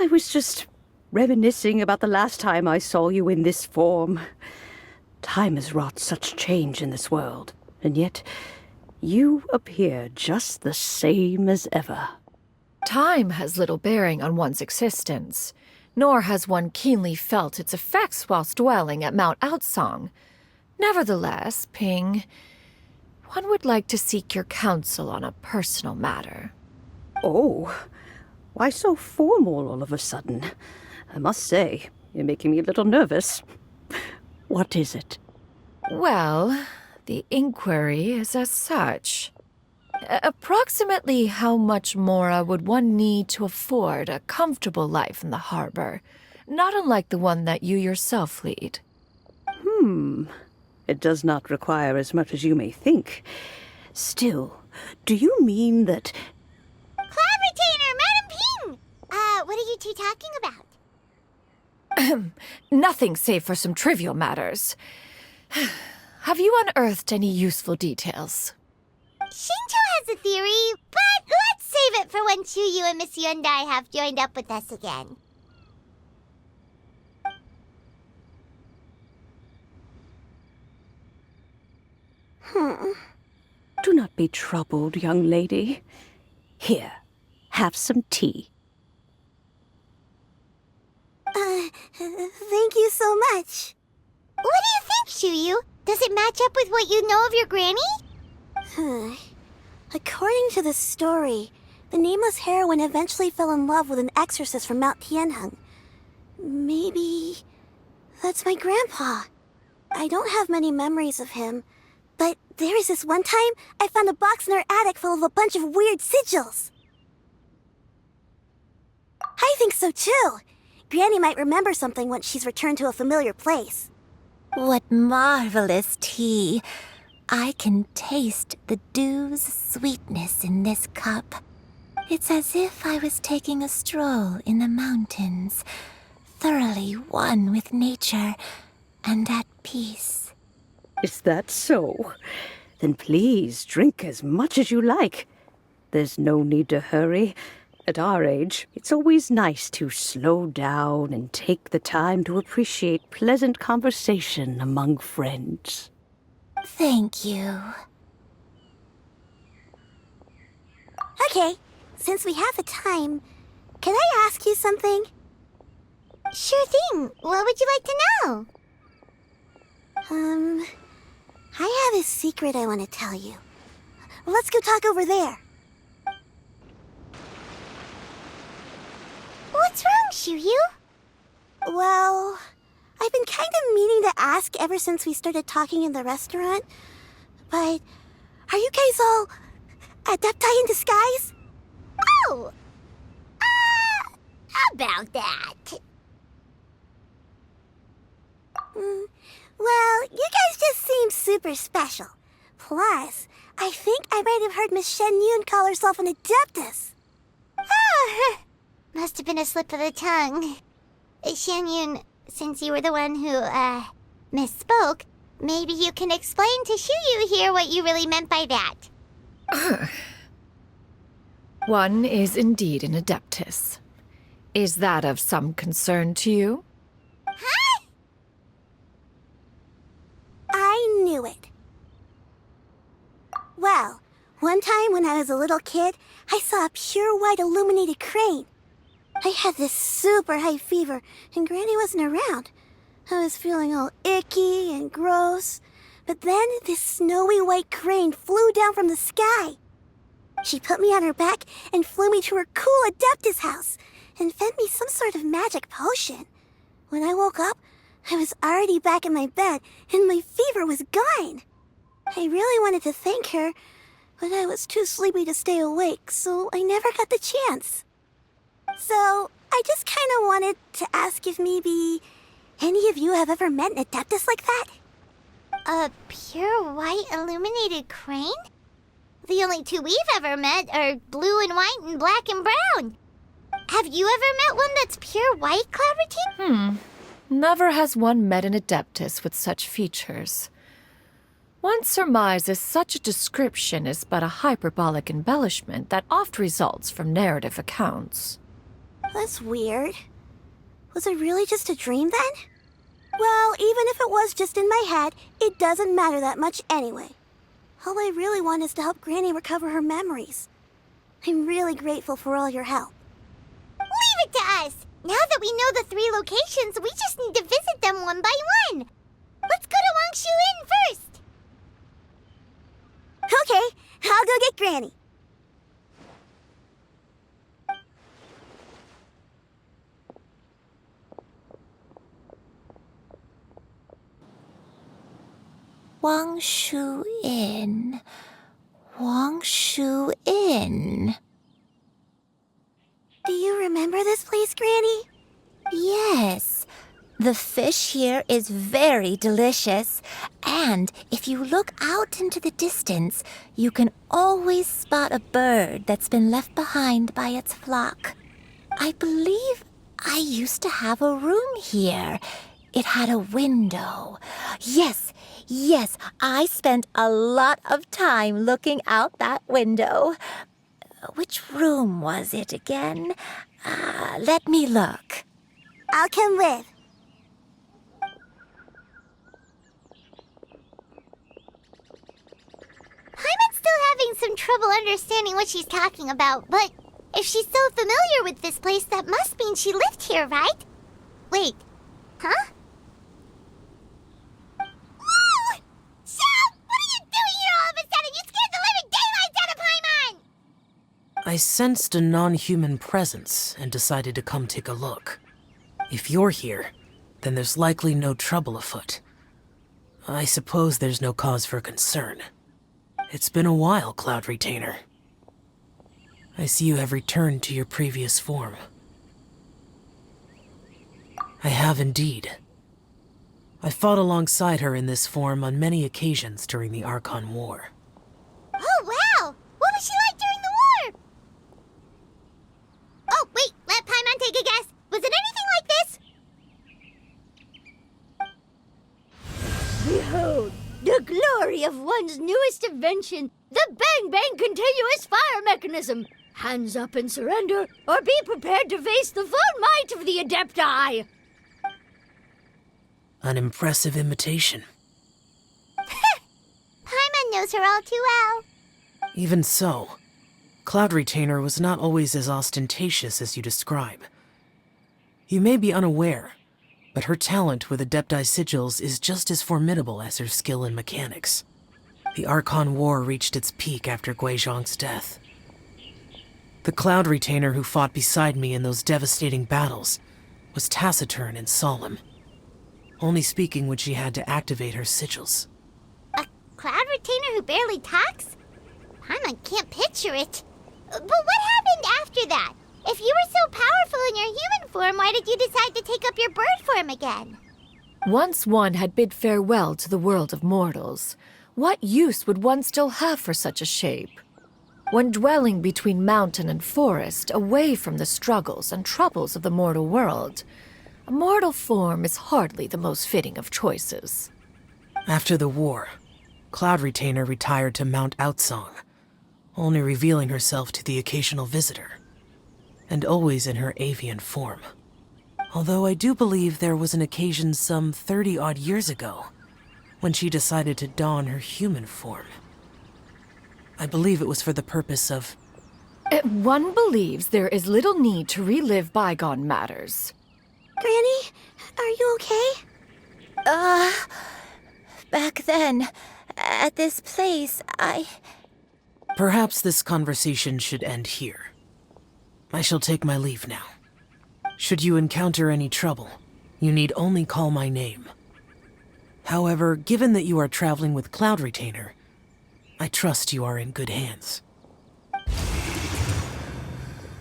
I was just reminiscing about the last time I saw you in this form. Time has wrought such change in this world, and yet you appear just the same as ever. Time has little bearing on one's existence, nor has one keenly felt its effects whilst dwelling at Mount Outsong. Nevertheless, Ping, one would like to seek your counsel on a personal matter. Oh, why so formal all of a sudden? I must say, you're making me a little nervous. What is it? Well, The inquiry is as such. Approximately how much more would one need to afford a comfortable life in the harbor, not unlike the one that you yourself lead? It does not require as much as you may think. Still, do you mean that... Clavitainer, Madam Ping! What are you two talking about? Nothing save for some trivial matters. Have you unearthed any useful details? Shinto has a theory, but let's save it for when Chuyu and Miss Yundai have joined up with us again. Do not be troubled, young lady. Here, have some tea. Thank you so much. What do you think, Chuyu? Does it match up with what you know of your granny? According to the story, the nameless heroine eventually fell in love with an exorcist from Mount Tianheng. Maybe that's my grandpa. I don't have many memories of him, but there was this one time I found a box in her attic full of a bunch of weird sigils. I think so too. Granny might remember something once she's returned to a familiar place. What marvelous tea. I can taste the dew's sweetness in this cup. It's as if I was taking a stroll in the mountains, thoroughly one with nature and at peace. Is that so? Then please drink as much as you like. There's no need to hurry. At our age, it's always nice to slow down and take the time to appreciate pleasant conversation among friends. Thank you. Okay, since we have the time, can I ask you something? Sure thing. What would you like to know? I have a secret I want to tell you. Let's go talk over there. What's wrong, Chuyu? Well, I've been kind of meaning to ask ever since we started talking in the restaurant, but are you guys all adepti in disguise? Oh! About that. Well, you guys just seem super special. Plus, I think I might have heard Miss XianYun call herself an adeptus. Oh, must have been a slip of the tongue. XianYun, since you were the one who, misspoke, maybe you can explain to Chuyu here what you really meant by that. One is indeed an adeptus. Is that of some concern to you? Huh? I knew it. Well, one time when I was a little kid, I saw a pure white illuminated crane. I had this super high fever, and Granny wasn't around. I was feeling all icky and gross. But then this snowy white crane flew down from the sky. She put me on her back and flew me to her cool Adeptus house and fed me some sort of magic potion. When I woke up, I was already back in my bed and my fever was gone. I really wanted to thank her, but I was too sleepy to stay awake, so I never got the chance. So, I just kind of wanted to ask if maybe any of you have ever met an Adeptus like that? A pure white illuminated crane? The only two we've ever met are blue and white and black and brown. Have you ever met one that's pure white, Clavitine? Never has one met an adeptus with such features. One surmises such a description is but a hyperbolic embellishment that oft results from narrative accounts. That's weird. Was it really just a dream then? Well, even if it was just in my head, it doesn't matter that much anyway. All I really want is to help Granny recover her memories. I'm really grateful for all your help. Leave it to us! Now that we know the 3 locations, we just need to visit them one by one. Let's go to Wangshu Inn first. Okay, I'll go get Granny. Wangshu Inn. Wangshu Inn. Do you remember this place, Granny? Yes. The fish here is very delicious, and if you look out into the distance, you can always spot a bird that's been left behind by its flock. I believe I used to have a room here. It had a window. Yes, I spent a lot of time looking out that window. Which room was it again? Let me look. I'll come with. Paimon's still having some trouble understanding what she's talking about, but if she's so familiar with this place, that must mean she lived here, right? Wait, huh? Whoa! Shao! What are you doing here all of a sudden? You scared the living daylights out of Paimon! I sensed a non-human presence and decided to come take a look. If you're here, then there's likely no trouble afoot. I suppose there's no cause for concern. It's been a while, Cloud Retainer. I see you have returned to your previous form. I have indeed. I fought alongside her in this form on many occasions during the Archon War. Oh, wow! What was she like during the war? Oh, wait, let Paimon take a guess. Was it anything like this? Behold, the glory of one's newest invention, the Bang Bang continuous fire mechanism. Hands up and surrender, or be prepared to face the full might of the Adepti. An impressive imitation. Paimon knows her all too well. Even so, Cloud Retainer was not always as ostentatious as you describe. You may be unaware, but her talent with Adepti sigils is just as formidable as her skill in mechanics. The Archon War reached its peak after Guizhong's death. The Cloud Retainer who fought beside me in those devastating battles was taciturn and solemn, only speaking when she had to activate her sigils. A Cloud Retainer who barely talks? Paimon can't picture it. But what happened after that? If you were so powerful in your human form, why did you decide to take up your bird form again? Once one had bid farewell to the world of mortals, what use would one still have for such a shape? When dwelling between mountain and forest, away from the struggles and troubles of the mortal world, a mortal form is hardly the most fitting of choices. After the war, Cloud Retainer retired to Mount Outsong, only revealing herself to the occasional visitor, and always in her avian form. Although I do believe there was an occasion some 30-odd years ago when she decided to don her human form. I believe it was for the purpose of... One believes there is little need to relive bygone matters. Granny, are you okay? Back then, at this place, Perhaps this conversation should end here. I shall take my leave now. Should you encounter any trouble, you need only call my name. However, given that you are traveling with Cloud Retainer, I trust you are in good hands.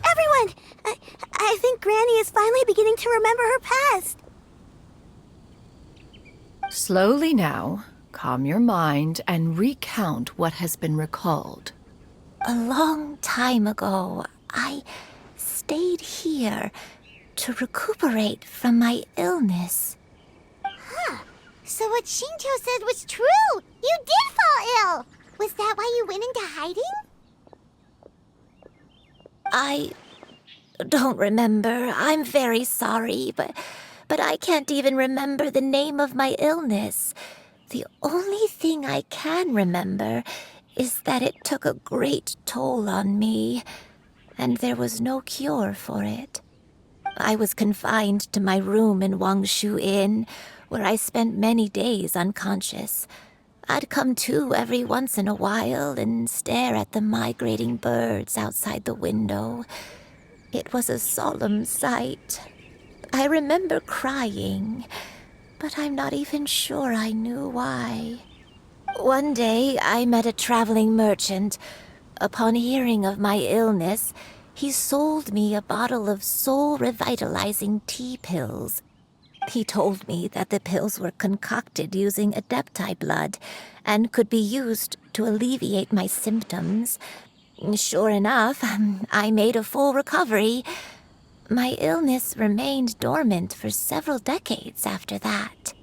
Everyone! I think Granny is finally beginning to remember her past. Slowly now, calm your mind and recount what has been recalled. a long time ago, I stayed here to recuperate from my illness. Huh. So what Shinto said was true! You did fall ill! Was that why you went into hiding? I don't remember. I'm very sorry, but I can't even remember the name of my illness. The only thing I can remember is that it took a great toll on me, and there was no cure for it. I was confined to my room in Wangshu Inn, where I spent many days unconscious. I'd come to every once in a while and stare at the migrating birds outside the window. It was a solemn sight. I remember crying, but I'm not even sure I knew why. One day, I met a traveling merchant. Upon hearing of my illness, he sold me a bottle of soul-revitalizing tea pills. He told me that the pills were concocted using Adepti blood and could be used to alleviate my symptoms. Sure enough, I made a full recovery. My illness remained dormant for several decades after that.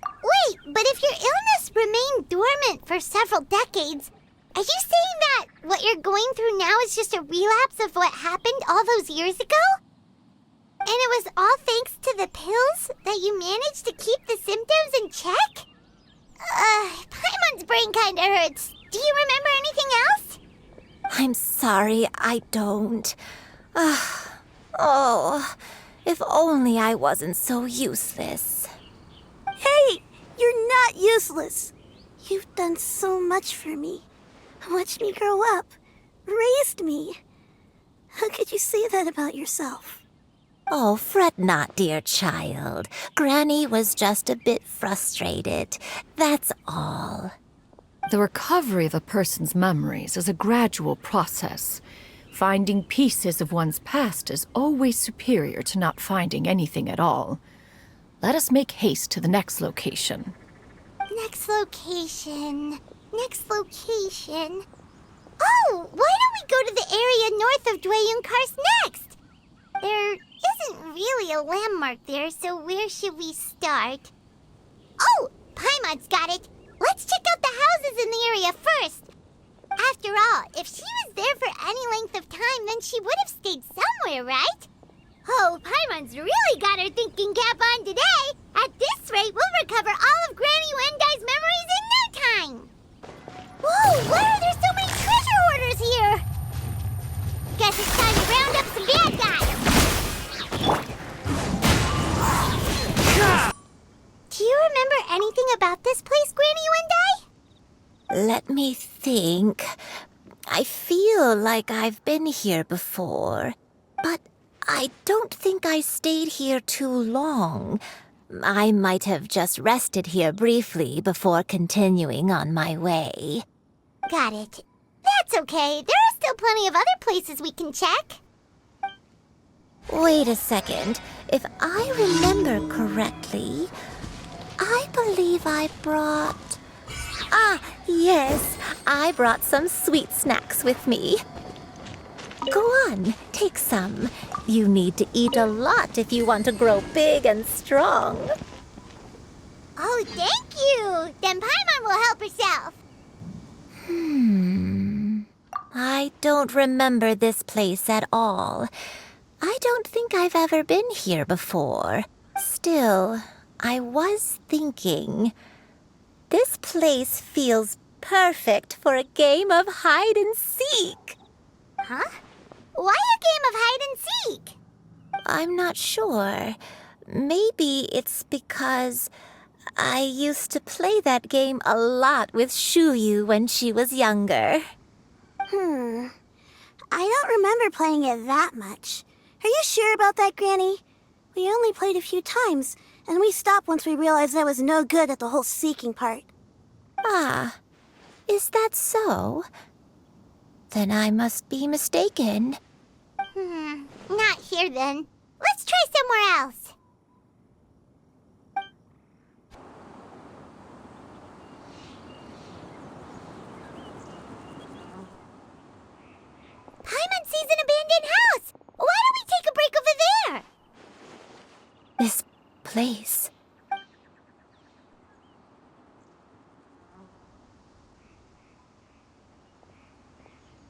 Wait, but if your illness remained dormant for several decades, are you saying that what you're going through now is just a relapse of what happened all those years ago? And it was all thanks to the pills that you managed to keep the symptoms in check? Paimon's brain kinda hurts. Do you remember anything else? I'm sorry, I don't. Oh, if only I wasn't so useless. Hey, you're not useless. You've done so much for me. Watched me grow up. Raised me. How could you say that about yourself? Oh, fret not, dear child. Granny was just a bit frustrated. That's all. The recovery of a person's memories is a gradual process. Finding pieces of one's past is always superior to not finding anything at all. Let us make haste to the next location. Next location. Oh, why don't we go to the area north of Dwayunkars next? There isn't really a landmark there, so where should we start? Oh, Paimon's got it. Let's check out the houses in the area first. After all, if she was there for any length of time, then she would have stayed somewhere, right? Oh, Paimon's really got her thinking cap on today. At this rate, we'll recover all of Granny Wendai's memories in no time. Whoa, why are there so many treasure hoarders here? Guess it's time to round up some bad guys. Do you remember anything about this place, Granny Wendai? Let me think. I feel like I've been here before, but I don't think I stayed here too long. I might have just rested here briefly before continuing on my way. Got it. That's okay. There are still plenty of other places we can check. Wait a second. If I remember correctly, I believe I brought... yes, I brought some sweet snacks with me. Go on, take some. You need to eat a lot if you want to grow big and strong. Oh, thank you! Then Paimon will help herself. I don't remember this place at all. I don't think I've ever been here before. Still, I was thinking... This place feels perfect for a game of hide and seek. Huh? Why a game of hide and seek? I'm not sure. Maybe it's because I used to play that game a lot with Shuyu when she was younger. I don't remember playing it that much. Are you sure about that, Granny? We only played a few times, and we stopped once we realized I was no good at the whole seeking part. Ah, is that so? Then I must be mistaken. Not here then. Let's try somewhere else. Paimon sees an abandoned house. Why don't we take a break over there? This place...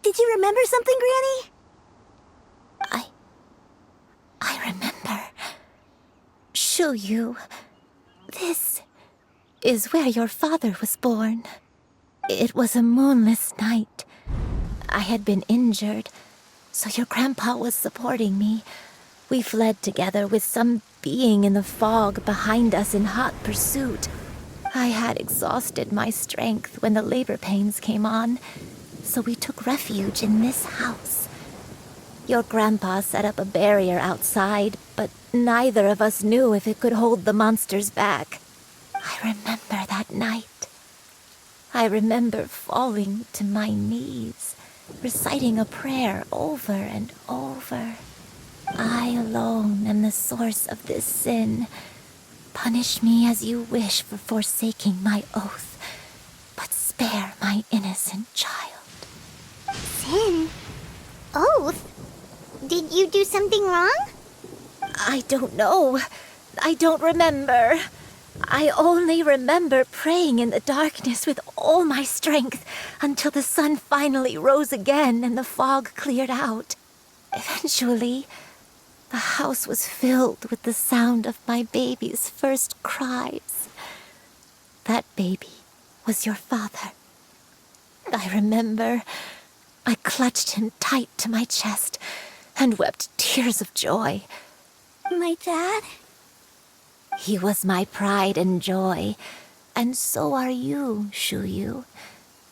Did you remember something, Granny? I remember. Shuyu, this is where your father was born. It was a moonless night. I had been injured, so your grandpa was supporting me. We fled together with some being in the fog behind us in hot pursuit. I had exhausted my strength when the labor pains came on, so we took refuge in this house. Your grandpa set up a barrier outside, but neither of us knew if it could hold the monsters back. I remember that night. I remember falling to my knees, reciting a prayer over and over. I alone am the source of this sin. Punish me as you wish for forsaking my oath, but spare my innocent child. Sin? Oath? Did you do something wrong? I don't know. I don't remember. I only remember praying in the darkness with all my strength until the sun finally rose again and the fog cleared out. Eventually, the house was filled with the sound of my baby's first cries. That baby was your father. I remember I clutched him tight to my chest and wept tears of joy. My dad? He was my pride and joy, and so are you, Shuyu.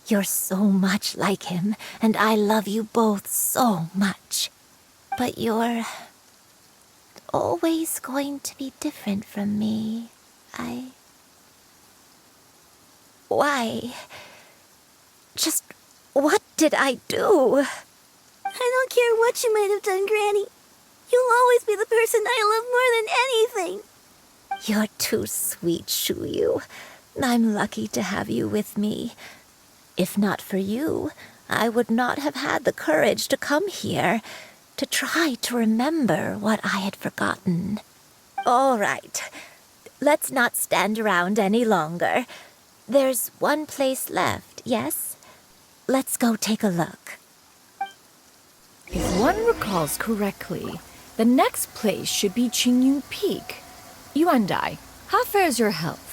You're so much like him, and I love you both so much. But you're always going to be different from me. Why? Just what did I do? I don't care what you might have done, Granny. You'll always be the person I love more than anything. You're too sweet, Shuyu. I'm lucky to have you with me. If not for you, I would not have had the courage to come here, to try to remember what I had forgotten. All right, let's not stand around any longer. There's one place left, yes? Let's go take a look. If one recalls correctly, the next place should be XianYun Peak. You and I, how fares your health?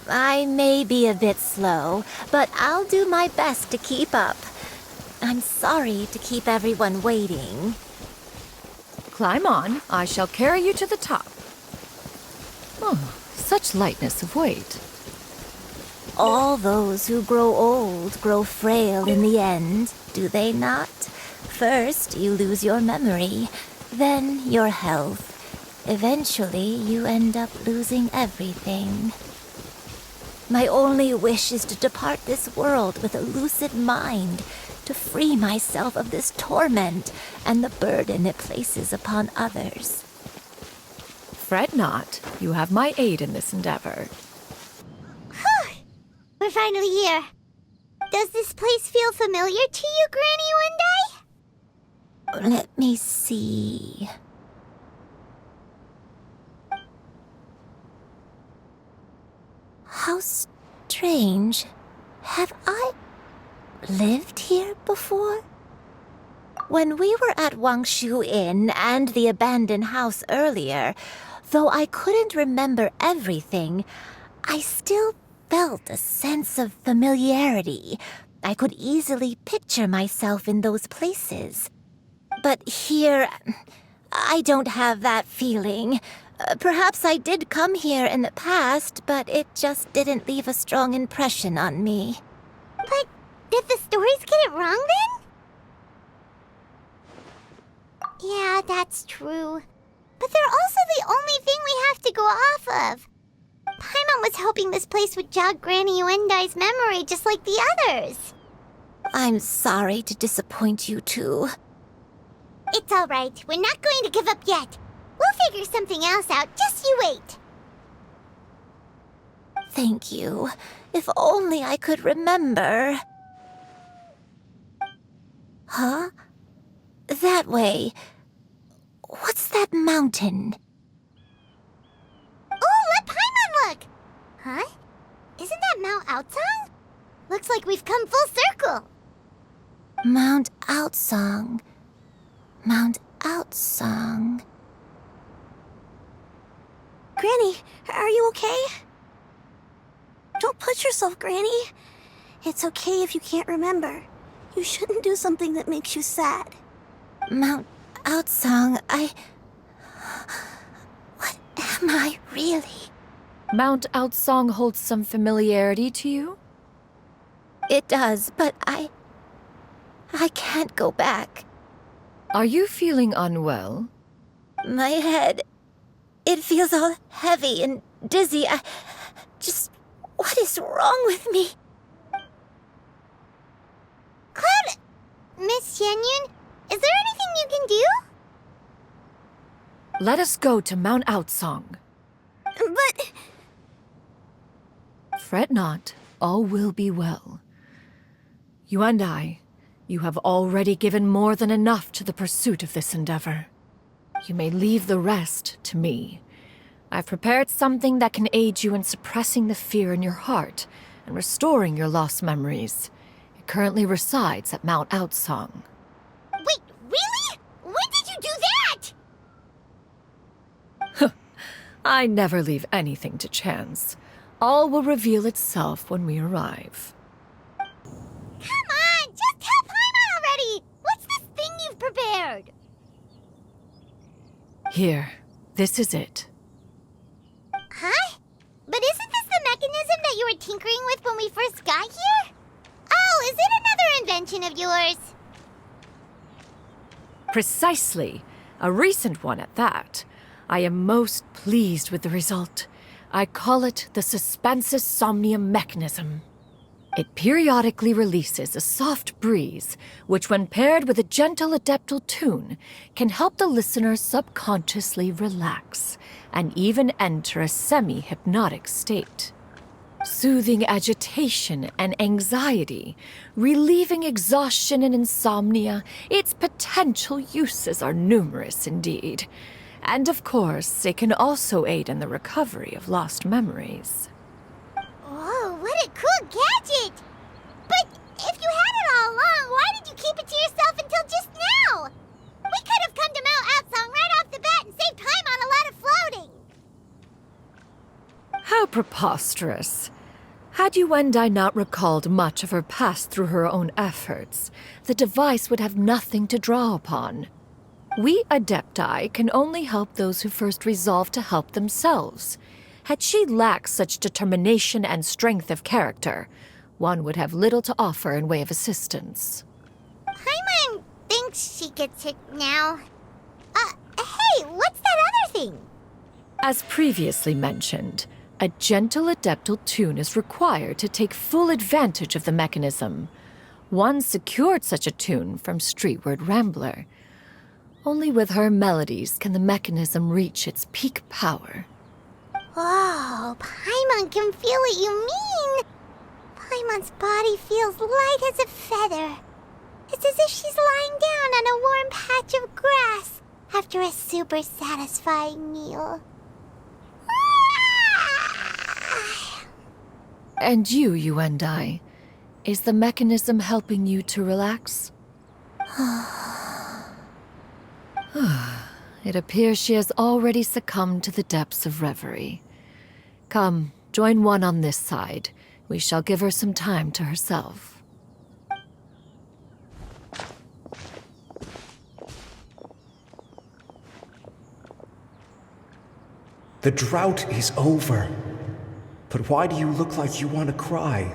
I may be a bit slow, but I'll do my best to keep up. I'm sorry to keep everyone waiting. Climb on. I shall carry you to the top. Oh, such lightness of weight. All those who grow old grow frail in the end, do they not? First, you lose your memory, then your health. Eventually, you end up losing everything. My only wish is to depart this world with a lucid mind, to free myself of this torment and the burden it places upon others. Fret not. You have my aid in this endeavor. We're finally here. Does this place feel familiar to you, Granny One? Let me see. How strange. Have I lived here before? When we were at Wangshu Inn and the abandoned house earlier, though I couldn't remember everything, I still felt a sense of familiarity. I could easily picture myself in those places. But here, I don't have that feeling. Perhaps I did come here in the past, but it just didn't leave a strong impression on me. But did the stories get it wrong then? Yeah, that's true. But they're also the only thing we have to go off of. Paimon was hoping this place would jog Granny Yuendai's memory just like the others. I'm sorry to disappoint you too. It's all right. We're not going to give up yet. We'll figure something else out. Just you wait. Thank you. If only I could remember. Huh? That way. What's that mountain? Oh, let Paimon look! Huh? Isn't that Mount Outsong? Looks like we've come full circle. Mount Outsong. Mount Outsong. Granny, are you okay? Don't push yourself, Granny. It's okay if you can't remember. You shouldn't do something that makes you sad. Mount Outsong, What am I really? Mount Outsong holds some familiarity to you? It does, but I can't go back. Are you feeling unwell? My head, it feels all heavy and dizzy. What is wrong with me? Cloud, Miss XianYun, is there anything you can do? Let us go to Mount Outsong. But... Fret not, all will be well. You and I, you have already given more than enough to the pursuit of this endeavor. You may leave the rest to me. I've prepared something that can aid you in suppressing the fear in your heart and restoring your lost memories. It currently resides at Mount Outsong. Wait, really? When did you do that? I never leave anything to chance. All will reveal itself when we arrive. Come on, just tell Paimon already! What's this thing you've prepared? Here, this is it. Huh? But isn't this the mechanism that you were tinkering with when we first got here? Oh, is it another invention of yours? Precisely. A recent one at that. I am most pleased with the result. I call it the Suspensus Somnium mechanism. It periodically releases a soft breeze, which when paired with a gentle adeptal tune, can help the listener subconsciously relax and even enter a semi-hypnotic state. Soothing agitation and anxiety, relieving exhaustion and insomnia, its potential uses are numerous indeed. And of course, it can also aid in the recovery of lost memories. Whoa, what a cool gadget! But if you had it all along, why did you keep it to yourself until just now? We could have come to Mount Outsong right off the bat and saved time on a lot of floating. How preposterous. Had you and I not recalled much of her past through her own efforts, the device would have nothing to draw upon. We Adepti can only help those who first resolve to help themselves. Had she lacked such determination and strength of character, one would have little to offer in way of assistance. Paimon thinks she gets it now. Hey, what's that other thing? As previously mentioned, a gentle adeptal tune is required to take full advantage of the mechanism. One secured such a tune from Streetward Rambler. Only with her melodies can the mechanism reach its peak power. Whoa, Paimon can feel what you mean. Paimon's body feels light as a feather. It's as if she's lying down on a warm patch of grass after a super satisfying meal. And you and I, is the mechanism helping you to relax? It appears she has already succumbed to the depths of reverie. Come, join one on this side. We shall give her some time to herself. The drought is over. But why do you look like you want to cry?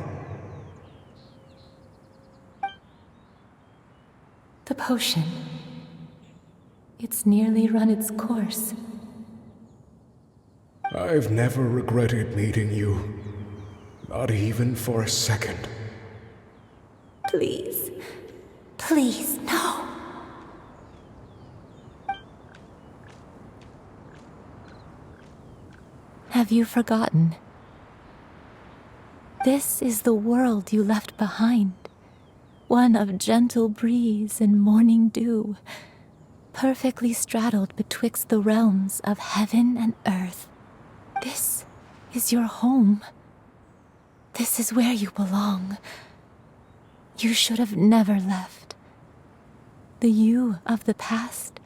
The potion. It's nearly run its course. I've never regretted meeting you. Not even for a second. Please. Please, no. Have you forgotten? This is the world you left behind. One of gentle breeze and morning dew, perfectly straddled betwixt the realms of heaven and earth. This is your home. This is where you belong. You should have never left. The you of the past,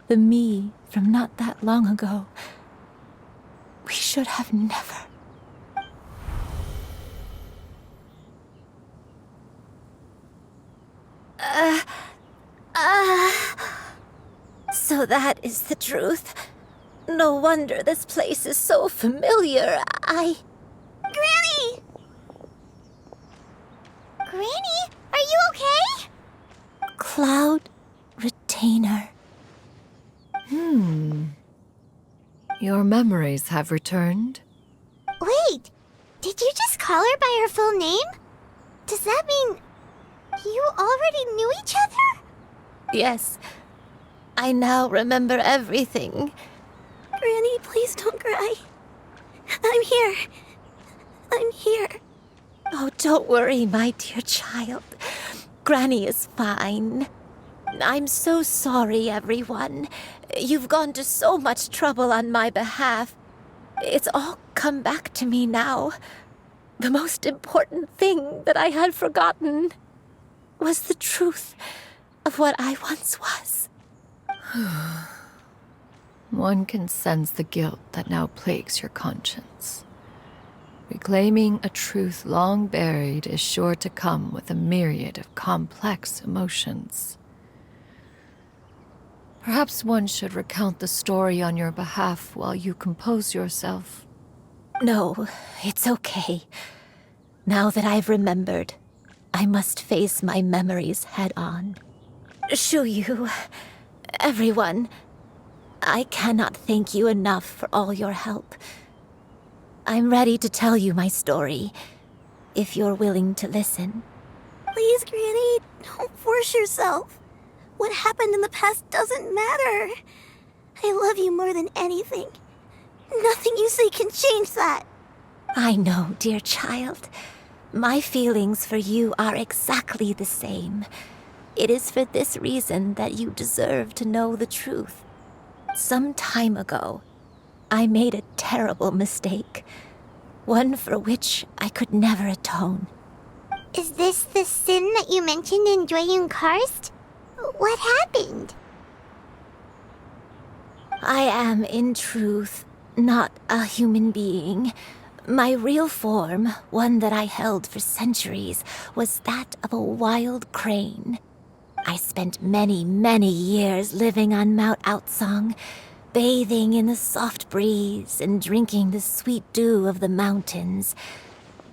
the me from not that long ago. We should have never. So that is the truth. No wonder this place is so familiar. Granny! Granny, are you okay? Cloud Retainer. Your memories have returned? Wait, did you just call her by her full name? Does that mean you already knew each other? Yes. I now remember everything. Granny, please don't cry. I'm here. I'm here. Oh, don't worry, my dear child. Granny is fine. I'm so sorry, everyone. You've gone to so much trouble on my behalf. It's all come back to me now. The most important thing that I had forgotten was the truth of what I once was. One can sense the guilt that now plagues your conscience. Reclaiming a truth long buried is sure to come with a myriad of complex emotions. Perhaps one should recount the story on your behalf while you compose yourself. No, it's okay. Now that I've remembered, I must face my memories head on. Shuyu, everyone, I cannot thank you enough for all your help. I'm ready to tell you my story, if you're willing to listen. Please, Granny, don't force yourself. What happened in the past doesn't matter. I love you more than anything. Nothing you say can change that. I know, dear child. My feelings for you are exactly the same. It is for this reason that you deserve to know the truth. Some time ago, I made a terrible mistake. One for which I could never atone. Is this the sin that you mentioned in XianYun Karst? What happened? I am, in truth, not a human being. My real form, one that I held for centuries, was that of a wild crane. I spent many, many years living on Mount Outsong, bathing in the soft breeze and drinking the sweet dew of the mountains.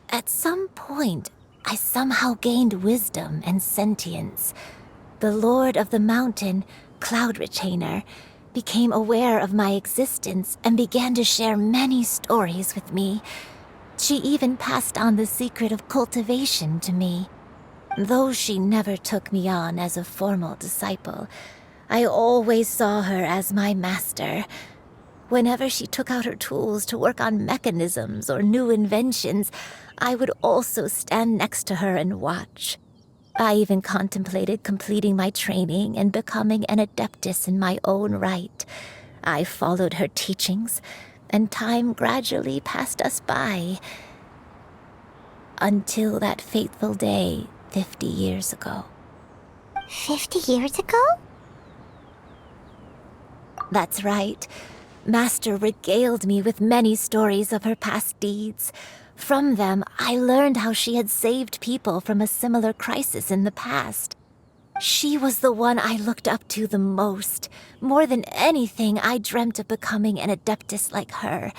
At some point, I somehow gained wisdom and sentience. The Lord of the Mountain, Cloud Retainer, became aware of my existence and began to share many stories with me. She even passed on the secret of cultivation to me. Though she never took me on as a formal disciple, I always saw her as my master. Whenever she took out her tools to work on mechanisms or new inventions, I would also stand next to her and watch. I even contemplated completing my training and becoming an adeptus in my own right. I followed her teachings, and time gradually passed us by. Until that fateful day 50 years ago. 50 years ago? That's right. Master regaled me with many stories of her past deeds. From them, I learned how she had saved people from a similar crisis in the past. She was the one I looked up to the most. More than anything, I dreamt of becoming an adeptus like her.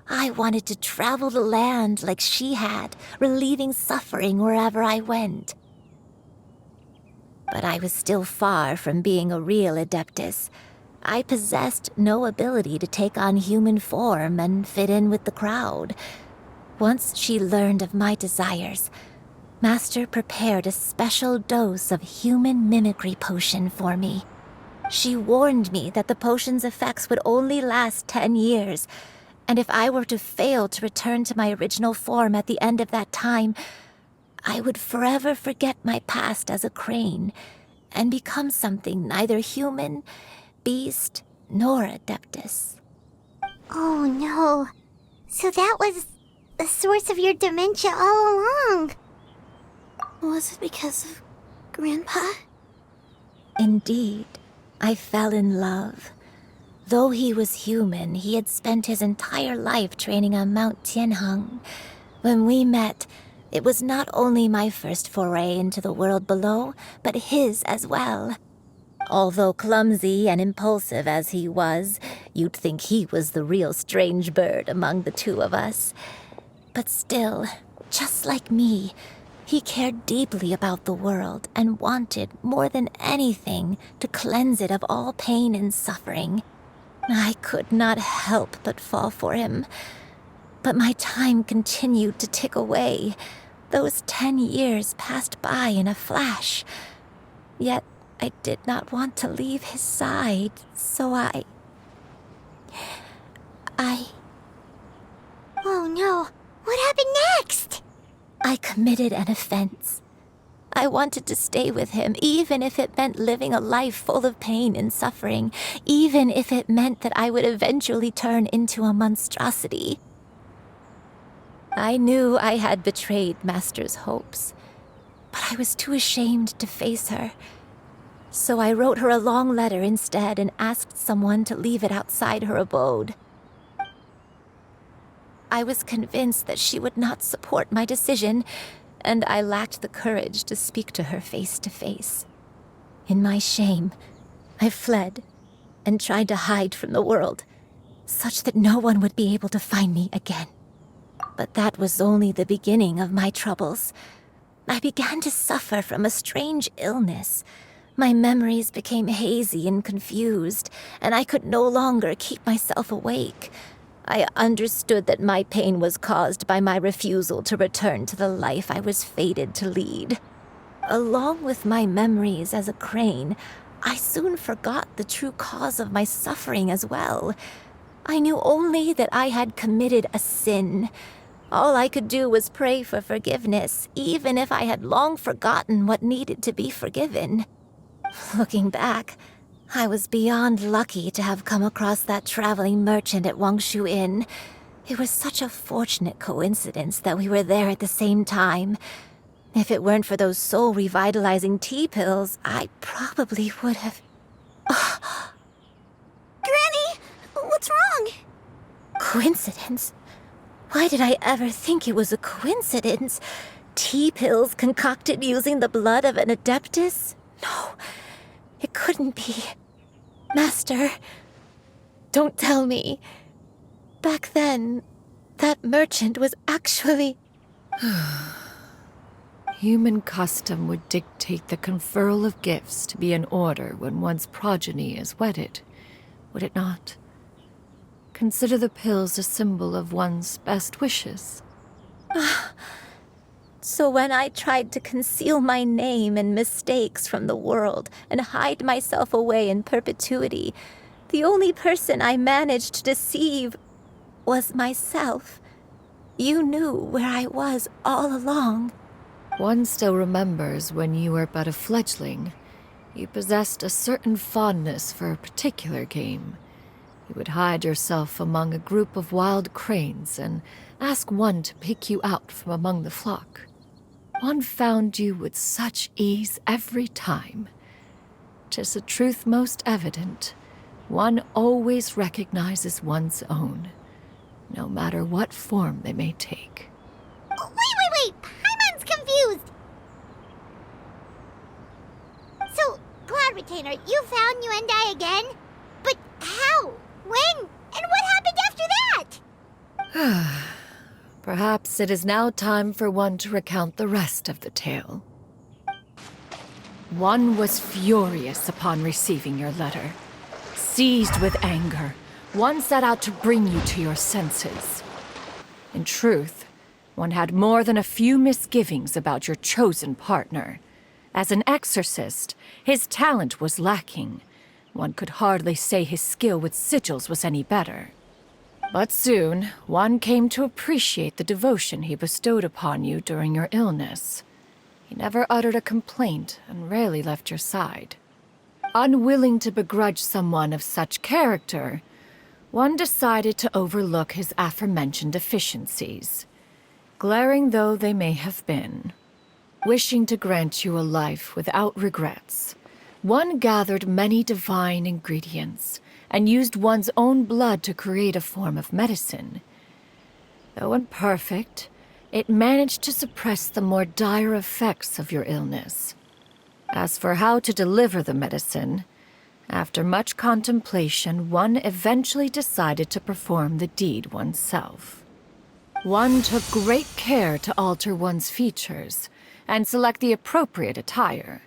I wanted to travel the land like she had, relieving suffering wherever I went. But I was still far from being a real adeptus. I possessed no ability to take on human form and fit in with the crowd. Once she learned of my desires, Master prepared a special dose of human mimicry potion for me. She warned me that the potion's effects would only last 10 years, and if I were to fail to return to my original form at the end of that time, I would forever forget my past as a crane and become something neither human, beast, nor adeptus. Oh no. So that was the source of your dementia all along. Was it because of Grandpa? Indeed, I fell in love. Though he was human, he had spent his entire life training on Mount Tianheng. When we met, it was not only my first foray into the world below, but his as well. Although clumsy and impulsive as he was, you'd think he was the real strange bird among the two of us. But still, just like me, he cared deeply about the world and wanted, more than anything, to cleanse it of all pain and suffering. I could not help but fall for him. But my time continued to tick away. Those 10 years passed by in a flash. Yet I did not want to leave his side, so I... Oh no, what happened next? I committed an offense. I wanted to stay with him, even if it meant living a life full of pain and suffering, even if it meant that I would eventually turn into a monstrosity. I knew I had betrayed Master's hopes, but I was too ashamed to face her. So I wrote her a long letter instead and asked someone to leave it outside her abode. I was convinced that she would not support my decision, and I lacked the courage to speak to her face to face. In my shame, I fled and tried to hide from the world, such that no one would be able to find me again. But that was only the beginning of my troubles. I began to suffer from a strange illness. My memories became hazy and confused, and I could no longer keep myself awake. I understood that my pain was caused by my refusal to return to the life I was fated to lead. Along with my memories as a crane, I soon forgot the true cause of my suffering as well. I knew only that I had committed a sin. All I could do was pray for forgiveness, even if I had long forgotten what needed to be forgiven. Looking back, I was beyond lucky to have come across that traveling merchant at Wangshu Inn. It was such a fortunate coincidence that we were there at the same time. If it weren't for those soul-revitalizing tea pills, I probably would have... Granny! What's wrong? Coincidence? Why did I ever think it was a coincidence? Tea pills concocted using the blood of an adeptus? No, it couldn't be. Master, don't tell me. Back then, that merchant was actually... Human custom would dictate the conferral of gifts to be in order when one's progeny is wedded, would it not? Consider the pills a symbol of one's best wishes. So when I tried to conceal my name and mistakes from the world and hide myself away in perpetuity, the only person I managed to deceive was myself. You knew where I was all along. One still remembers when you were but a fledgling. You possessed a certain fondness for a particular game. You would hide yourself among a group of wild cranes and ask one to pick you out from among the flock. One found you with such ease every time. 'Tis a truth most evident. One always recognizes one's own, no matter what form they may take. Wait! Paimon's confused! So, Cloud Retainer, you found Yuendai again? But how? When? And what happened after that? Perhaps it is now time for one to recount the rest of the tale. One was furious upon receiving your letter. Seized with anger, one set out to bring you to your senses. In truth, one had more than a few misgivings about your chosen partner. As an exorcist, his talent was lacking. One could hardly say his skill with sigils was any better. But soon, one came to appreciate the devotion he bestowed upon you during your illness. He never uttered a complaint and rarely left your side. Unwilling to begrudge someone of such character, one decided to overlook his aforementioned deficiencies, glaring though they may have been. Wishing to grant you a life without regrets, one gathered many divine ingredients and used one's own blood to create a form of medicine. Though imperfect, it managed to suppress the more dire effects of your illness. As for how to deliver the medicine, after much contemplation, one eventually decided to perform the deed oneself. One took great care to alter one's features and select the appropriate attire.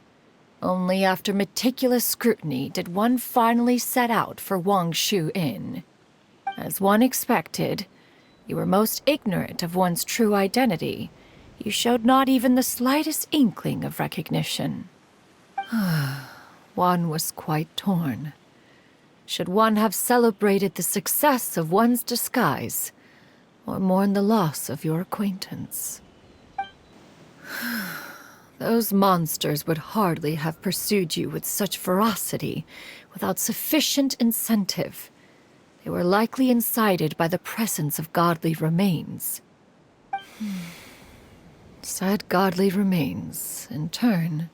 Only after meticulous scrutiny did one finally set out for Wangshu Inn. As one expected, you were most ignorant of one's true identity. You showed not even the slightest inkling of recognition. One was quite torn. Should one have celebrated the success of one's disguise, or mourn the loss of your acquaintance? Those monsters would hardly have pursued you with such ferocity without sufficient incentive. They were likely incited by the presence of godly remains. Said godly remains, in turn,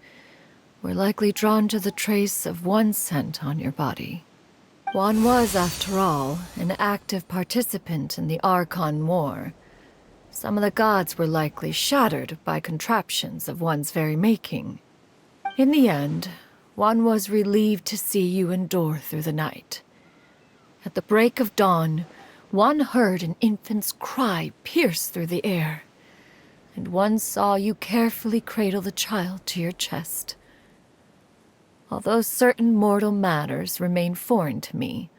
were likely drawn to the trace of one scent on your body. One was, after all, an active participant in the Archon War. Some of the gods were likely shattered by contraptions of one's very making. In the end, one was relieved to see you endure through the night. At the break of dawn, one heard an infant's cry pierce through the air, and one saw you carefully cradle the child to your chest. Although certain mortal matters remain foreign to me,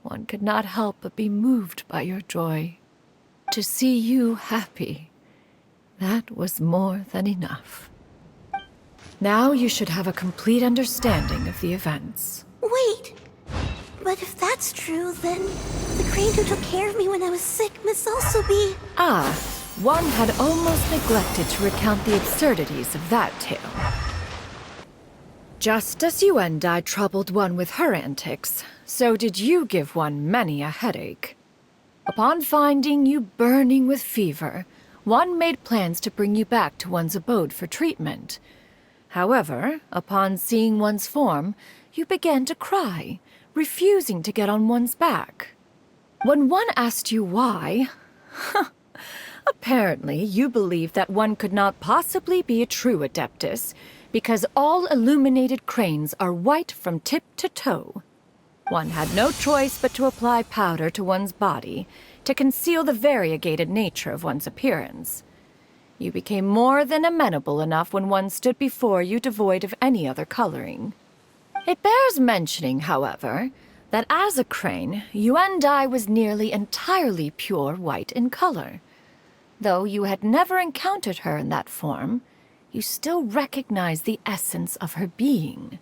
one could not help but be moved by your joy. To see you happy, that was more than enough. Now you should have a complete understanding of the events. Wait! But if that's true, then the crane who took care of me when I was sick must also be... One had almost neglected to recount the absurdities of that tale. Just as you and I troubled one with her antics, so did you give one many a headache. Upon finding you burning with fever, one made plans to bring you back to one's abode for treatment. However, upon seeing one's form, you began to cry, refusing to get on one's back. When one asked you why, apparently you believed that one could not possibly be a true Adeptus, because all illuminated cranes are white from tip to toe. One had no choice but to apply powder to one's body to conceal the variegated nature of one's appearance. You became more than amenable enough when one stood before you devoid of any other coloring. It bears mentioning, however, that as a crane, Yuandai was nearly entirely pure white in color. Though you had never encountered her in that form, you still recognized the essence of her being.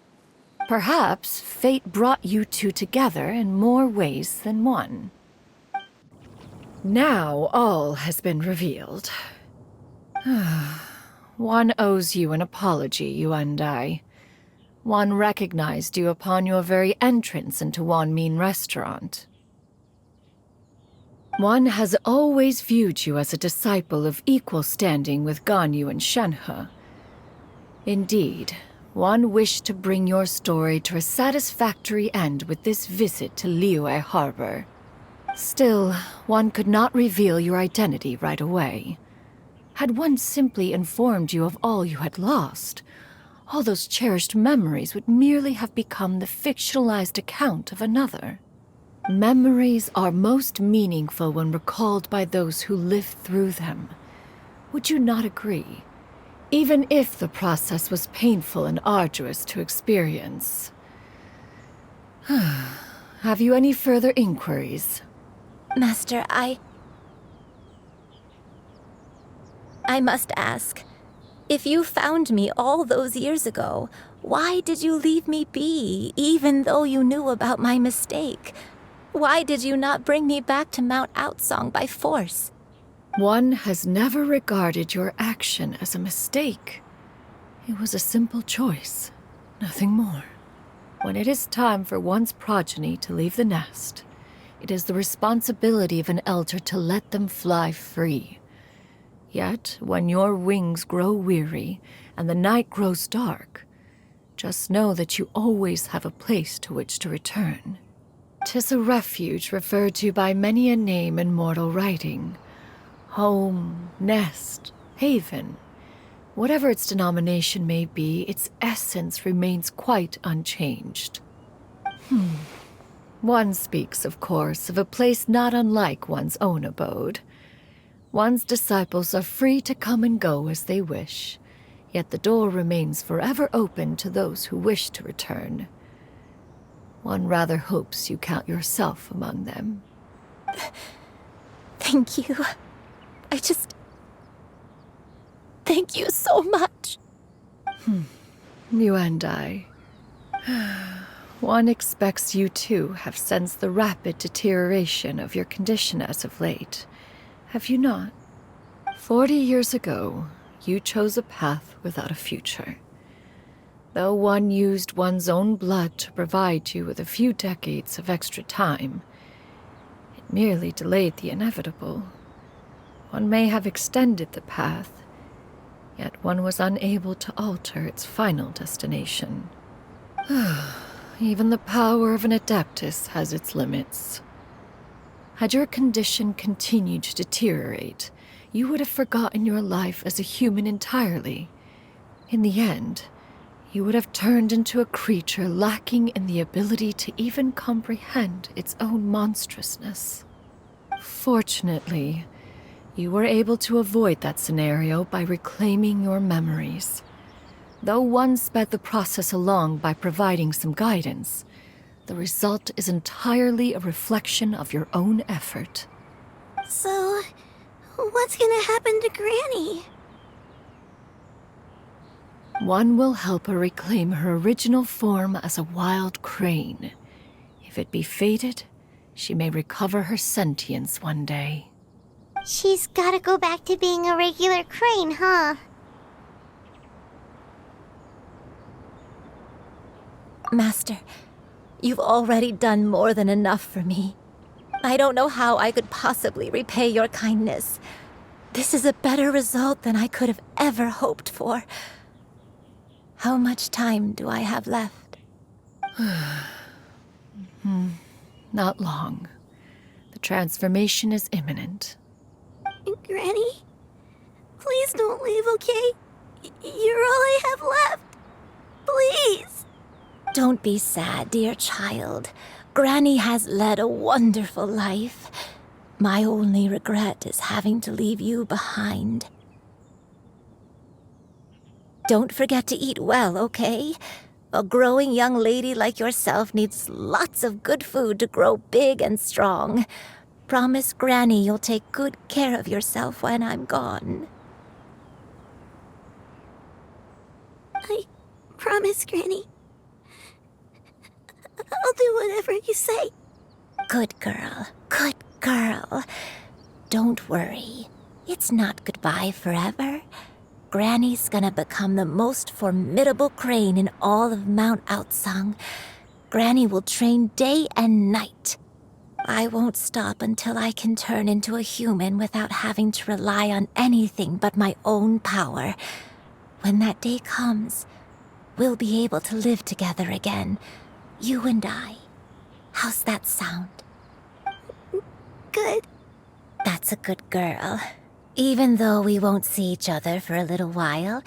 Perhaps fate brought you two together in more ways than one. Now all has been revealed. One owes you an apology, Yuandai. One recognized you upon your very entrance into Wanmin Restaurant. One has always viewed you as a disciple of equal standing with Ganyu and Shenhe. Indeed, one wished to bring your story to a satisfactory end with this visit to Liyue Harbor. Still, one could not reveal your identity right away. Had one simply informed you of all you had lost, all those cherished memories would merely have become the fictionalized account of another. Memories are most meaningful when recalled by those who lived through them. Would you not agree? Even if the process was painful and arduous to experience. Have you any further inquiries? Master, I must ask, if you found me all those years ago, why did you leave me be, even though you knew about my mistake? Why did you not bring me back to Mount Outsong by force? One has never regarded your action as a mistake. It was a simple choice, nothing more. When it is time for one's progeny to leave the nest, it is the responsibility of an elder to let them fly free. Yet, when your wings grow weary and the night grows dark, just know that you always have a place to which to return. 'Tis a refuge referred to by many a name in mortal writing. Home, nest, haven. Whatever its denomination may be, its essence remains quite unchanged. One speaks, of course, of a place not unlike one's own abode. One's disciples are free to come and go as they wish, Yet the door remains forever open to those who wish to return. One rather hopes you count yourself among them. Thank you. Thank you so much. You and I. One expects you too have sensed the rapid deterioration of your condition as of late. Have you not? 40 years ago, you chose a path without a future. Though one used one's own blood to provide you with a few decades of extra time, it merely delayed the inevitable. One may have extended the path, yet one was unable to alter its final destination. Even the power of an Adeptus has its limits. Had your condition continued to deteriorate, you would have forgotten your life as a human entirely. In the end, you would have turned into a creature lacking in the ability to even comprehend its own monstrousness. Fortunately, you were able to avoid that scenario by reclaiming your memories. Though one sped the process along by providing some guidance, the result is entirely a reflection of your own effort. So, what's gonna happen to Granny? One will help her reclaim her original form as a wild crane. If it be fated, she may recover her sentience one day. She's gotta go back to being a regular crane, huh? Master, you've already done more than enough for me. I don't know how I could possibly repay your kindness. This is a better result than I could have ever hoped for. How much time do I have left? Not long. The transformation is imminent. Granny? Please don't leave, okay? You're all I have left. Please. Don't be sad, dear child. Granny has led a wonderful life. My only regret is having to leave you behind. Don't forget to eat well, okay? A growing young lady like yourself needs lots of good food to grow big and strong. Promise Granny you'll take good care of yourself when I'm gone. I promise, Granny. I'll do whatever you say. Good girl. Good girl. Don't worry. It's not goodbye forever. Granny's gonna become the most formidable crane in all of Mount Outsung. Granny will train day and night. I won't stop until I can turn into a human without having to rely on anything but my own power. When that day comes, we'll be able to live together again. You and I. How's that sound? Good. That's a good girl. Even though we won't see each other for a little while,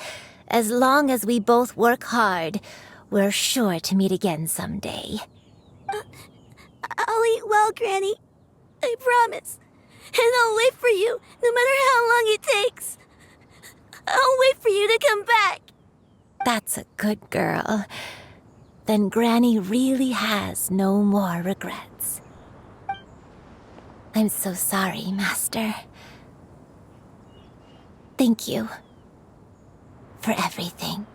as long as we both work hard, we're sure to meet again someday. I'll eat well, Granny. I promise. And I'll wait for you, no matter how long it takes. I'll wait for you to come back. That's a good girl. Then Granny really has no more regrets. I'm so sorry, Master. Thank you for everything.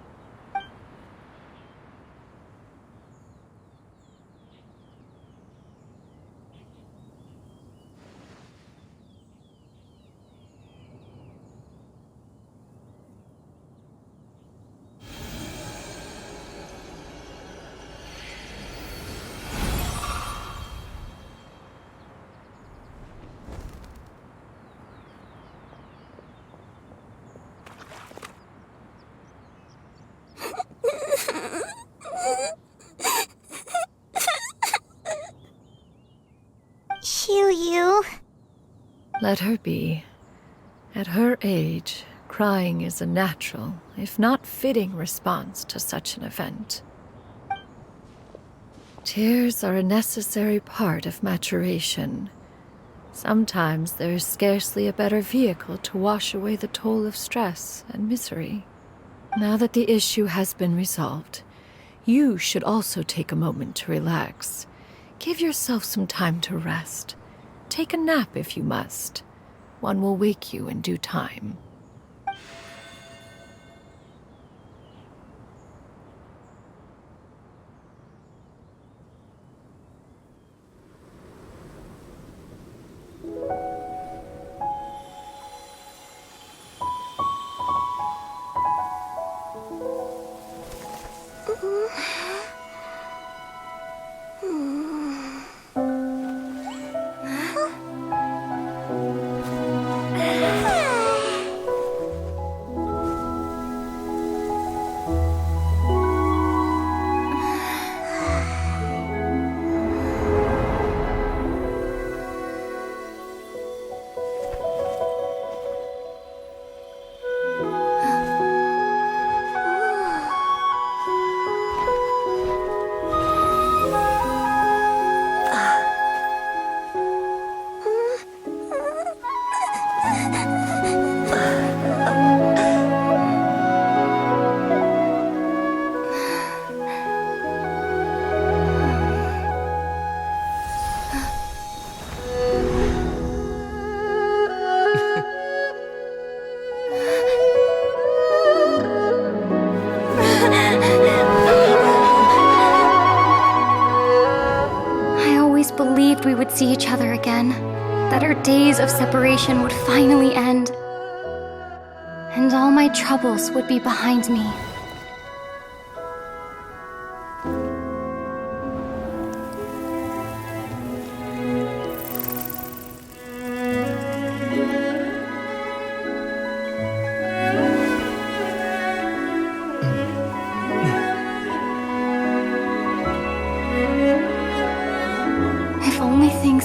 You. Let her be. At her age, crying is a natural, if not fitting, response to such an event. Tears are a necessary part of maturation. Sometimes there is scarcely a better vehicle to wash away the toll of stress and misery. Now that the issue has been resolved, you should also take a moment to relax. Give yourself some time to rest. Take a nap if you must. One will wake you in due time. We would see each other again, that our days of separation would finally end, and all my troubles would be behind me.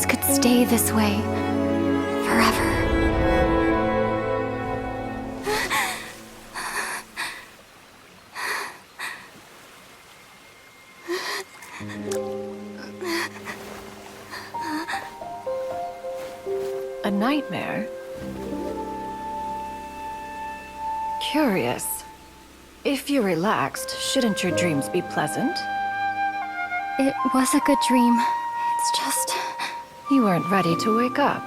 Could stay this way forever. A nightmare? Curious. If you're relaxed, shouldn't your dreams be pleasant? It was a good dream. It's just... You weren't ready to wake up.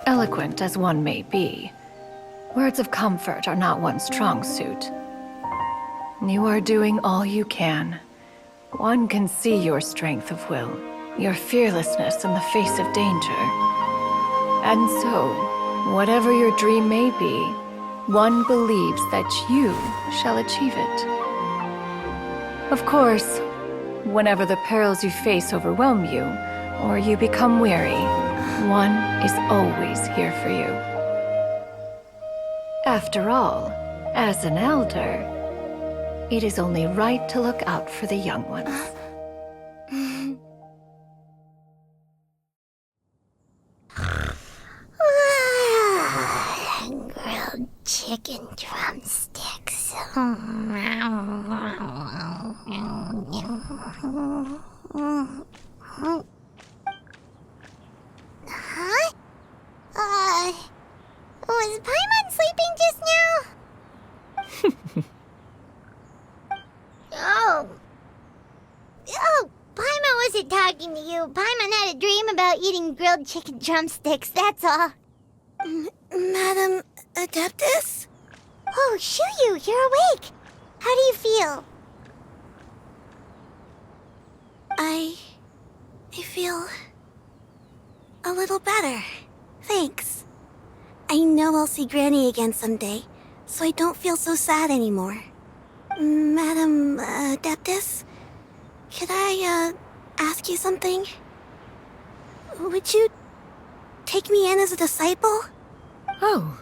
Eloquent as one may be, words of comfort are not one's strong suit. You are doing all you can. One can see your strength of will, your fearlessness in the face of danger. And so, whatever your dream may be, one believes that you shall achieve it. Of course, whenever the perils you face overwhelm you, or you become weary, one is always here for you. After all, as an elder, it is only right to look out for the young ones. Grilled chicken drumsticks. Huh? Was Paimon sleeping just now? Oh, Paimon wasn't talking to you. Paimon had a dream about eating grilled chicken drumsticks, that's all. Madam Adeptus? Oh, Shuyu, you're awake. How do you feel? I feel a little better. Thanks. I know I'll see Granny again someday, so I don't feel so sad anymore. Madam Adeptus, could I ask you something? Would you take me in as a disciple? Oh,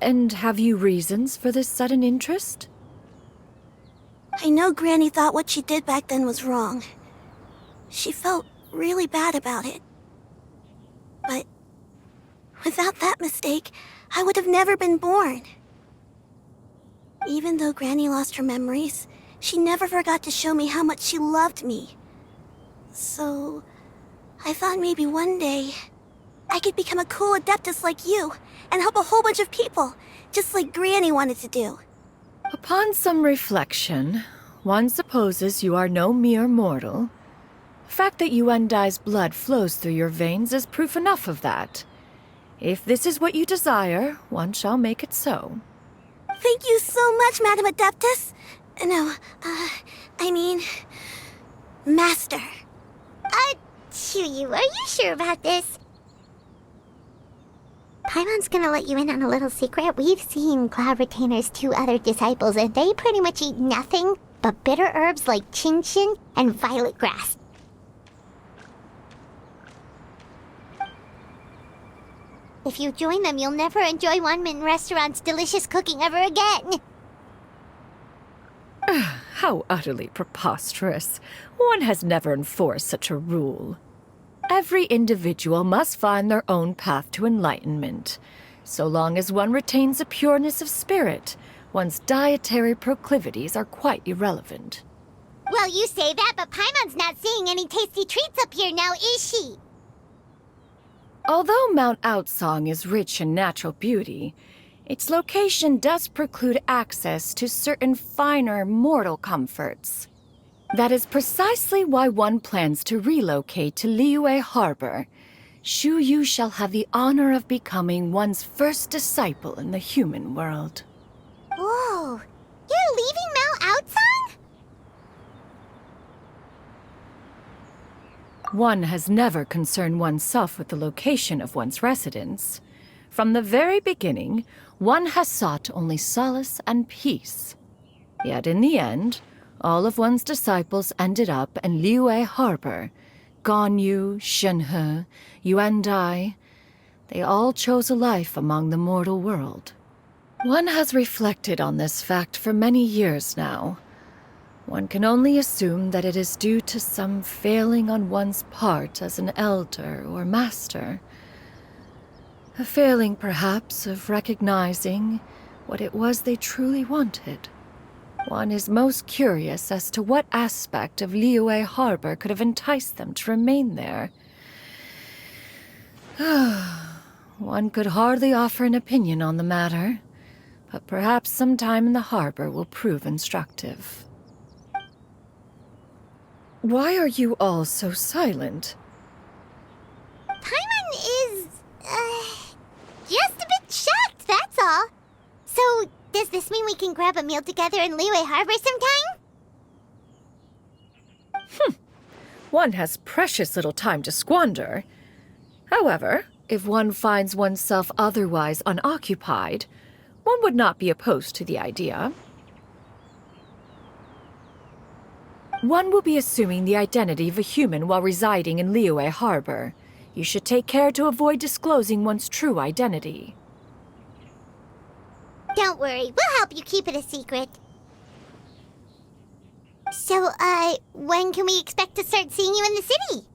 and have you reasons for this sudden interest? I know Granny thought what she did back then was wrong. She felt really bad about it. But Without that mistake, I would have never been born. Even though Granny lost her memories, she never forgot to show me how much she loved me. So, I thought maybe one day I could become a cool Adeptus like you and help a whole bunch of people, just like Granny wanted to do. Upon some reflection, one supposes you are no mere mortal. The fact that Yuandai's blood flows through your veins is proof enough of that. If this is what you desire, one shall make it so. Thank you so much, Madam Adeptus. No, I mean, Master. Chuyu, are you sure about this? Paimon's gonna let you in on a little secret. We've seen Cloud Retainer's 2 other disciples, and they pretty much eat nothing but bitter herbs like chin-chin and violet grass. If you join them, you'll never enjoy Wanmin Restaurant's delicious cooking ever again. How utterly preposterous. One has never enforced such a rule. Every individual must find their own path to enlightenment. So long as one retains a pureness of spirit, one's dietary proclivities are quite irrelevant. Well, you say that, but Paimon's not seeing any tasty treats up here now, is she? Although Mount Outsong is rich in natural beauty, its location does preclude access to certain finer mortal comforts. That is precisely why one plans to relocate to Liyue Harbor. Shu Yu shall have the honor of becoming one's first disciple in the human world. Whoa! You're leaving Mount Outsong? One has never concerned oneself with the location of one's residence. From the very beginning, one has sought only solace and peace. Yet in the end, all of one's disciples ended up in Liyue Harbor. Ganyu, Shenhe, Yuandai. They all chose a life among the mortal world. One has reflected on this fact for many years now. One can only assume that it is due to some failing on one's part as an elder or master. A failing, perhaps, of recognizing what it was they truly wanted. One is most curious as to what aspect of Liyue Harbor could have enticed them to remain there. One could hardly offer an opinion on the matter, but perhaps some time in the harbor will prove instructive. Why are you all so silent? Paimon is, just a bit shocked, that's all. So, does this mean we can grab a meal together in Liyue Harbor sometime? One has precious little time to squander. However, if one finds oneself otherwise unoccupied, one would not be opposed to the idea. One will be assuming the identity of a human while residing in Liyue Harbor. You should take care to avoid disclosing one's true identity. Don't worry, we'll help you keep it a secret. So, when can we expect to start seeing you in the city?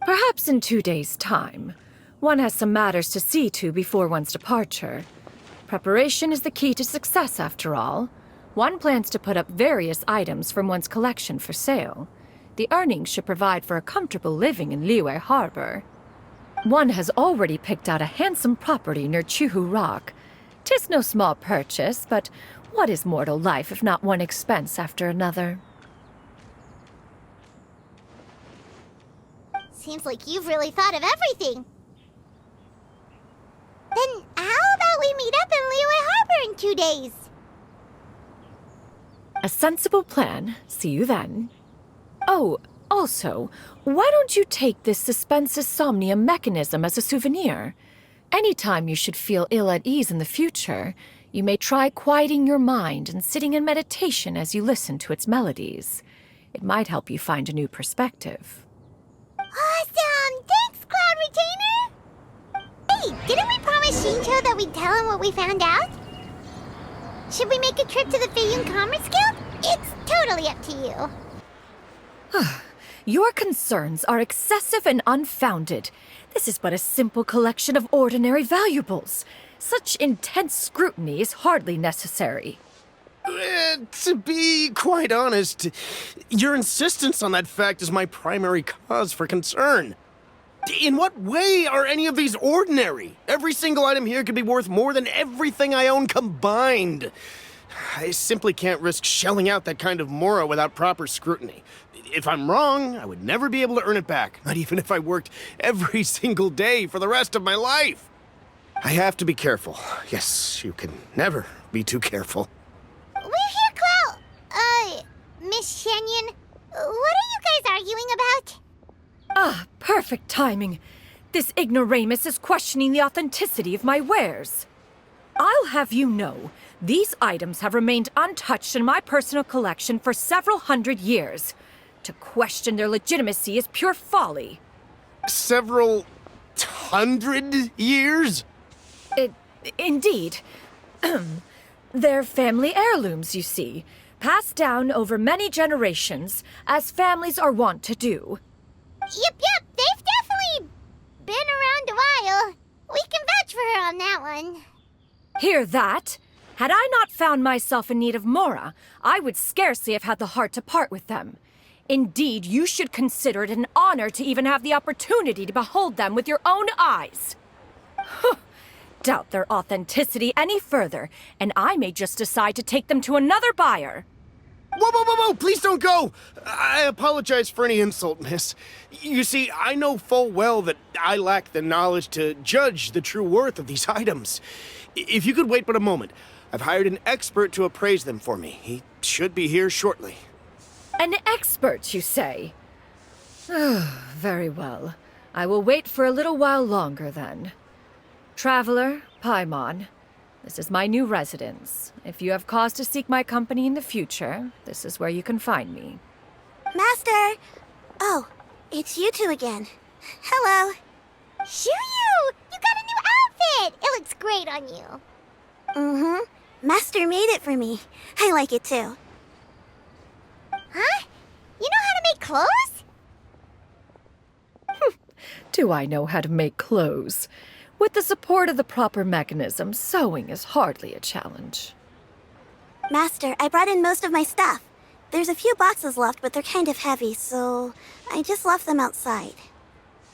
Perhaps in 2 days' time. One has some matters to see to before one's departure. Preparation is the key to success, after all. One plans to put up various items from one's collection for sale. The earnings should provide for a comfortable living in Liyue Harbor. One has already picked out a handsome property near Chuhu Rock. 'Tis no small purchase, but what is mortal life if not one expense after another? Seems like you've really thought of everything. Then how about we meet up in Liyue Harbor in 2 days? A sensible plan. See you then. Oh, also, why don't you take this suspensus somnium mechanism as a souvenir? Anytime you should feel ill at ease in the future, you may try quieting your mind and sitting in meditation as you listen to its melodies. It might help you find a new perspective. Awesome! Thanks, Cloud Retainer! Hey, didn't we promise Shincho that we'd tell him what we found out? Should we make a trip to the Feiyun Commerce Guild? It's totally up to you. Your concerns are excessive and unfounded. This is but a simple collection of ordinary valuables. Such intense scrutiny is hardly necessary. To be quite honest, your insistence on that fact is my primary cause for concern. In what way are any of these ordinary? Every single item here could be worth more than everything I own combined. I simply can't risk shelling out that kind of mora without proper scrutiny. If I'm wrong, I would never be able to earn it back, not even if I worked every single day for the rest of my life. I have to be careful. Yes, you can never be too careful. We're here, Clow. Miss XianYun, what are you guys arguing about? Ah, perfect timing. This ignoramus is questioning the authenticity of my wares. I'll have you know, these items have remained untouched in my personal collection for several hundred years. To question their legitimacy is pure folly. Several hundred years? Indeed. They're family heirlooms, you see, passed down over many generations, as families are wont to do. Yep, they've definitely been around a while. We can vouch for her on that one. Hear that? Had I not found myself in need of mora, I would scarcely have had the heart to part with them. Indeed, you should consider it an honor to even have the opportunity to behold them with your own eyes. Doubt their authenticity any further, and I may just decide to take them to another buyer. Whoa, please don't go! I apologize for any insult, miss. You see, I know full well that I lack the knowledge to judge the true worth of these items. If you could wait but a moment, I've hired an expert to appraise them for me. He should be here shortly. An expert, you say? Very well. I will wait for a little while longer, then. Traveler, Paimon, this is my new residence. If you have cause to seek my company in the future, this is where you can find me. Master! Oh, it's you two again. Hello. Shoo-you! You got a new outfit! It looks great on you. Mm-hmm. Master made it for me. I like it too. Huh? You know how to make clothes? Do I know how to make clothes? With the support of the proper mechanism, sewing is hardly a challenge. Master, I brought in most of my stuff. There's a few boxes left, but they're kind of heavy, so I just left them outside.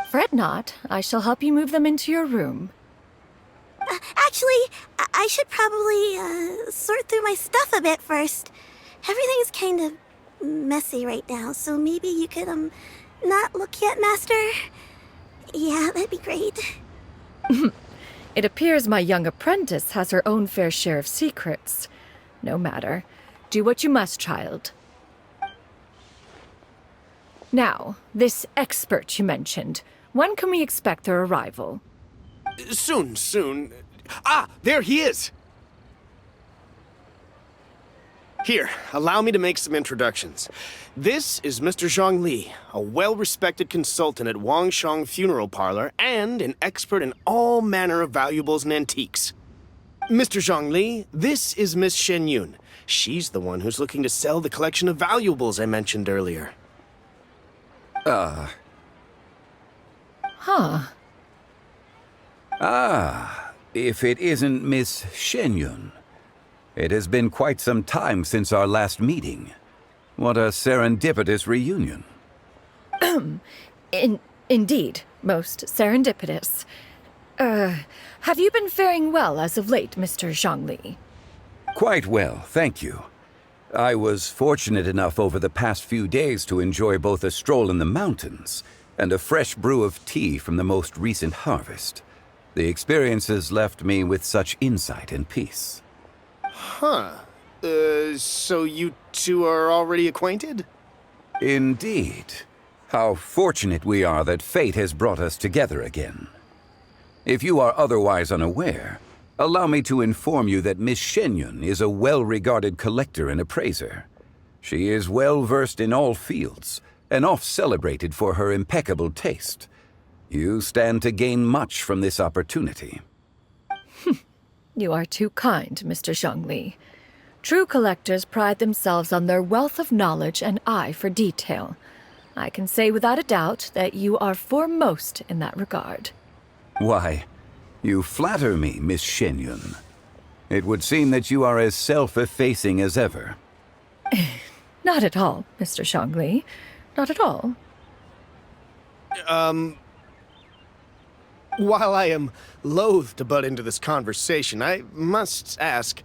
Fret not. I shall help you move them into your room. Actually, I should probably sort through my stuff a bit first. Everything's kind of messy right now, so maybe you could, not look yet, Master? Yeah, that'd be great. It appears my young apprentice has her own fair share of secrets. No matter. Do what you must, child. Now, this expert you mentioned. When can we expect their arrival? Soon. Ah, there he is! Here, allow me to make some introductions. This is Mr. Zhang Li, a well-respected consultant at Wangshang Funeral Parlor and an expert in all manner of valuables and antiques. Mr. Zhang Li, this is Miss XianYun. She's the one who's looking to sell the collection of valuables I mentioned earlier. Huh. If it isn't Miss XianYun. It has been quite some time since our last meeting. What a serendipitous reunion. Indeed, most serendipitous. Have you been faring well as of late, Mr. Zhang Li? Quite well, thank you. I was fortunate enough over the past few days to enjoy both a stroll in the mountains and a fresh brew of tea from the most recent harvest. The experiences left me with such insight and peace. Huh. So you two are already acquainted? Indeed. How fortunate we are that fate has brought us together again. If you are otherwise unaware, allow me to inform you that Miss XianYun is a well-regarded collector and appraiser. She is well-versed in all fields, and oft-celebrated for her impeccable taste. You stand to gain much from this opportunity. You are too kind, Mr. Zhang Li. True collectors pride themselves on their wealth of knowledge and eye for detail. I can say without a doubt that you are foremost in that regard. Why, you flatter me, Miss XianYun. It would seem that you are as self-effacing as ever. Not at all, Mr. Zhongli. Not at all. While I am loath to butt into this conversation, I must ask,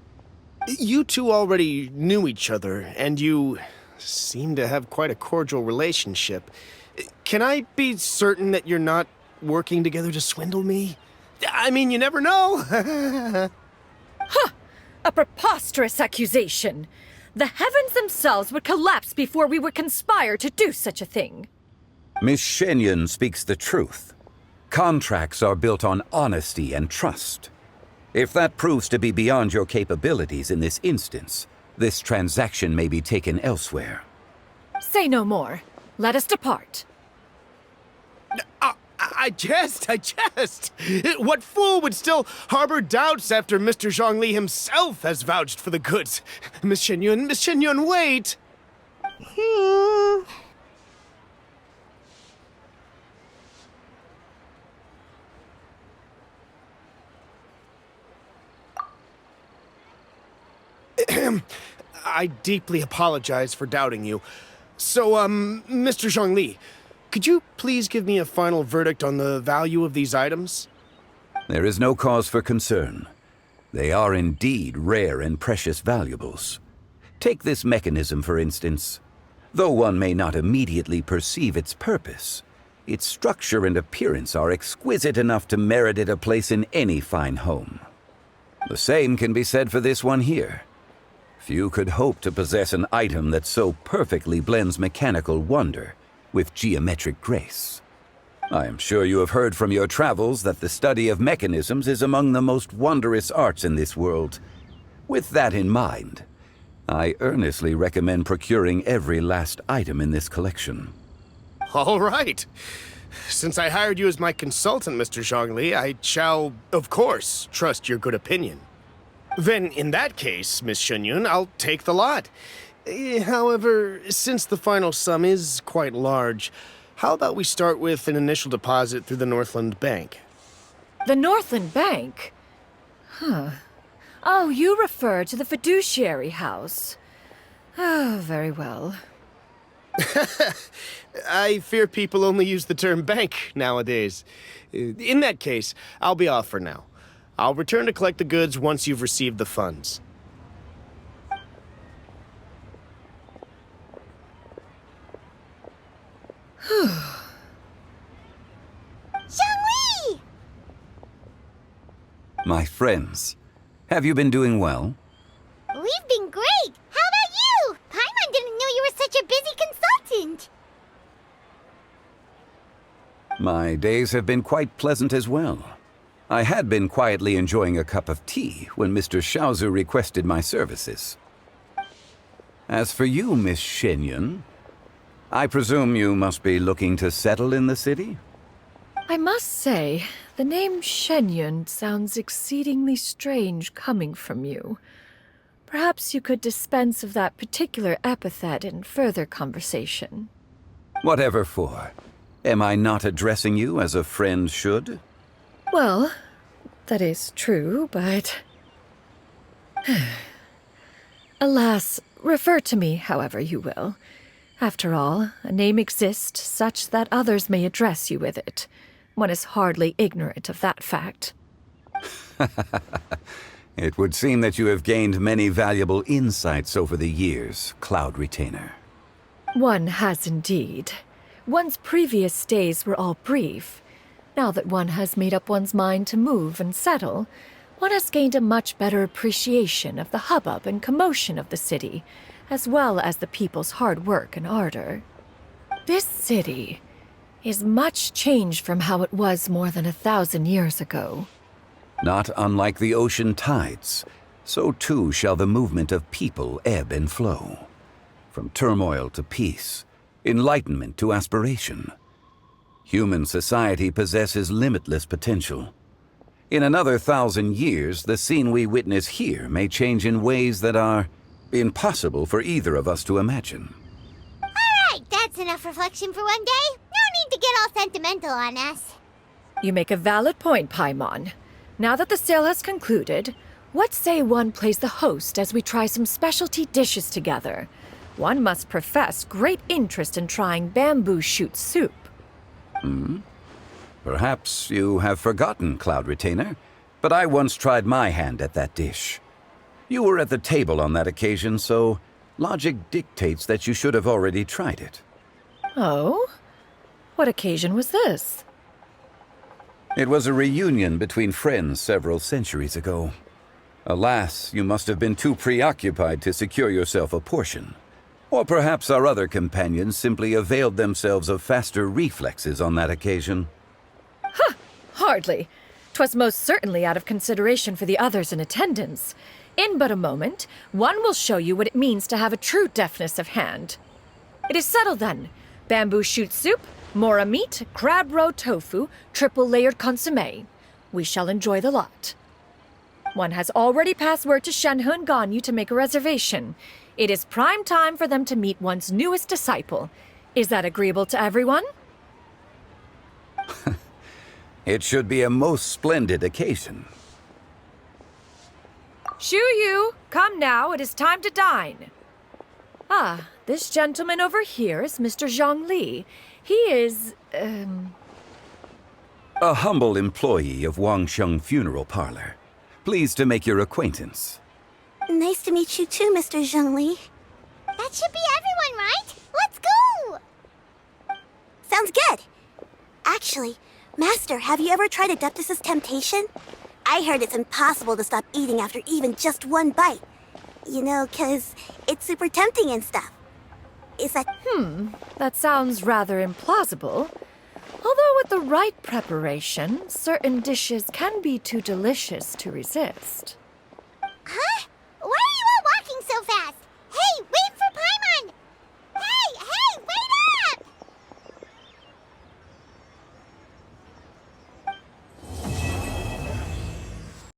you two already knew each other, and you seem to have quite a cordial relationship. Can I be certain that you're not working together to swindle me? I mean, you never know. Huh! A preposterous accusation! The heavens themselves would collapse before we would conspire to do such a thing. Miss XianYun speaks the truth. Contracts are built on honesty and trust. If that proves to be beyond your capabilities in this instance, this transaction may be taken elsewhere. Say no more. Let us depart. I jest. What fool would still harbor doubts after Mr. Zhongli himself has vouched for the goods? Miss XianYun, wait! I deeply apologize for doubting you. So, Mr. Zhongli, could you please give me a final verdict on the value of these items? There is no cause for concern. They are indeed rare and precious valuables. Take this mechanism, for instance. Though one may not immediately perceive its purpose, its structure and appearance are exquisite enough to merit it a place in any fine home. The same can be said for this one here. Few could hope to possess an item that so perfectly blends mechanical wonder with geometric grace. I am sure you have heard from your travels that the study of mechanisms is among the most wondrous arts in this world. With that in mind, I earnestly recommend procuring every last item in this collection. All right. Since I hired you as my consultant, Mr. Zhongli, I shall, of course, trust your good opinion. Then, in that case, Miss XianYun, I'll take the lot. However, since the final sum is quite large, how about we start with an initial deposit through the Northland Bank? The Northland Bank? Huh. Oh, you refer to the fiduciary house. Oh, very well. I fear people only use the term bank nowadays. In that case, I'll be off for now. I'll return to collect the goods once you've received the funds. Zhongli! My friends, have you been doing well? We've been great! How about you? Paimon didn't know you were such a busy consultant! My days have been quite pleasant as well. I had been quietly enjoying a cup of tea when Mr. Xiaozu requested my services. As for you, Miss XianYun, I presume you must be looking to settle in the city? I must say, the name XianYun sounds exceedingly strange coming from you. Perhaps you could dispense of that particular epithet in further conversation. Whatever for. Am I not addressing you as a friend should? Well, that is true, but... Alas, refer to me however you will. After all, a name exists such that others may address you with it. One is hardly ignorant of that fact. It would seem that you have gained many valuable insights over the years, Cloud Retainer. One has indeed. One's previous days were all brief. Now that one has made up one's mind to move and settle, one has gained a much better appreciation of the hubbub and commotion of the city, as well as the people's hard work and ardor. This city is much changed from how it was more than 1,000 years ago. Not unlike the ocean tides, so too shall the movement of people ebb and flow. From turmoil to peace, enlightenment to aspiration. Human society possesses limitless potential. In another 1,000 years, the scene we witness here may change in ways that are impossible for either of us to imagine. Alright, that's enough reflection for one day. No need to get all sentimental on us. You make a valid point, Paimon. Now that the sale has concluded, what say one plays the host as we try some specialty dishes together? One must profess great interest in trying bamboo shoot soup. Perhaps you have forgotten, Cloud Retainer, but I once tried my hand at that dish. You were at the table on that occasion, so logic dictates that you should have already tried it. Oh? What occasion was this? It was a reunion between friends several centuries ago. Alas, you must have been too preoccupied to secure yourself a portion. Or perhaps our other companions simply availed themselves of faster reflexes on that occasion. Ha! Hardly. 'Twas most certainly out of consideration for the others in attendance. In but a moment, one will show you what it means to have a true deftness of hand. It is settled then. Bamboo shoot soup, mora meat, crab roe tofu, triple-layered consommé. We shall enjoy the lot. One has already passed word to Shenhe and Ganyu to make a reservation. It is prime time for them to meet one's newest disciple. Is that agreeable to everyone? It should be a most splendid occasion. Shu Yu, come now, it is time to dine. Ah, this gentleman over here is Mr. Zhang Li. He is, A humble employee of Wangsheng Funeral Parlor. Pleased to make your acquaintance. Nice to meet you too, Mr. Zhengli. That should be everyone, right? Let's go! Sounds good. Actually, Master, have you ever tried Adeptus' temptation? I heard it's impossible to stop eating after even just one bite. You know, 'cause it's super tempting and stuff. Is that... That sounds rather implausible. Although with the right preparation, certain dishes can be too delicious to resist.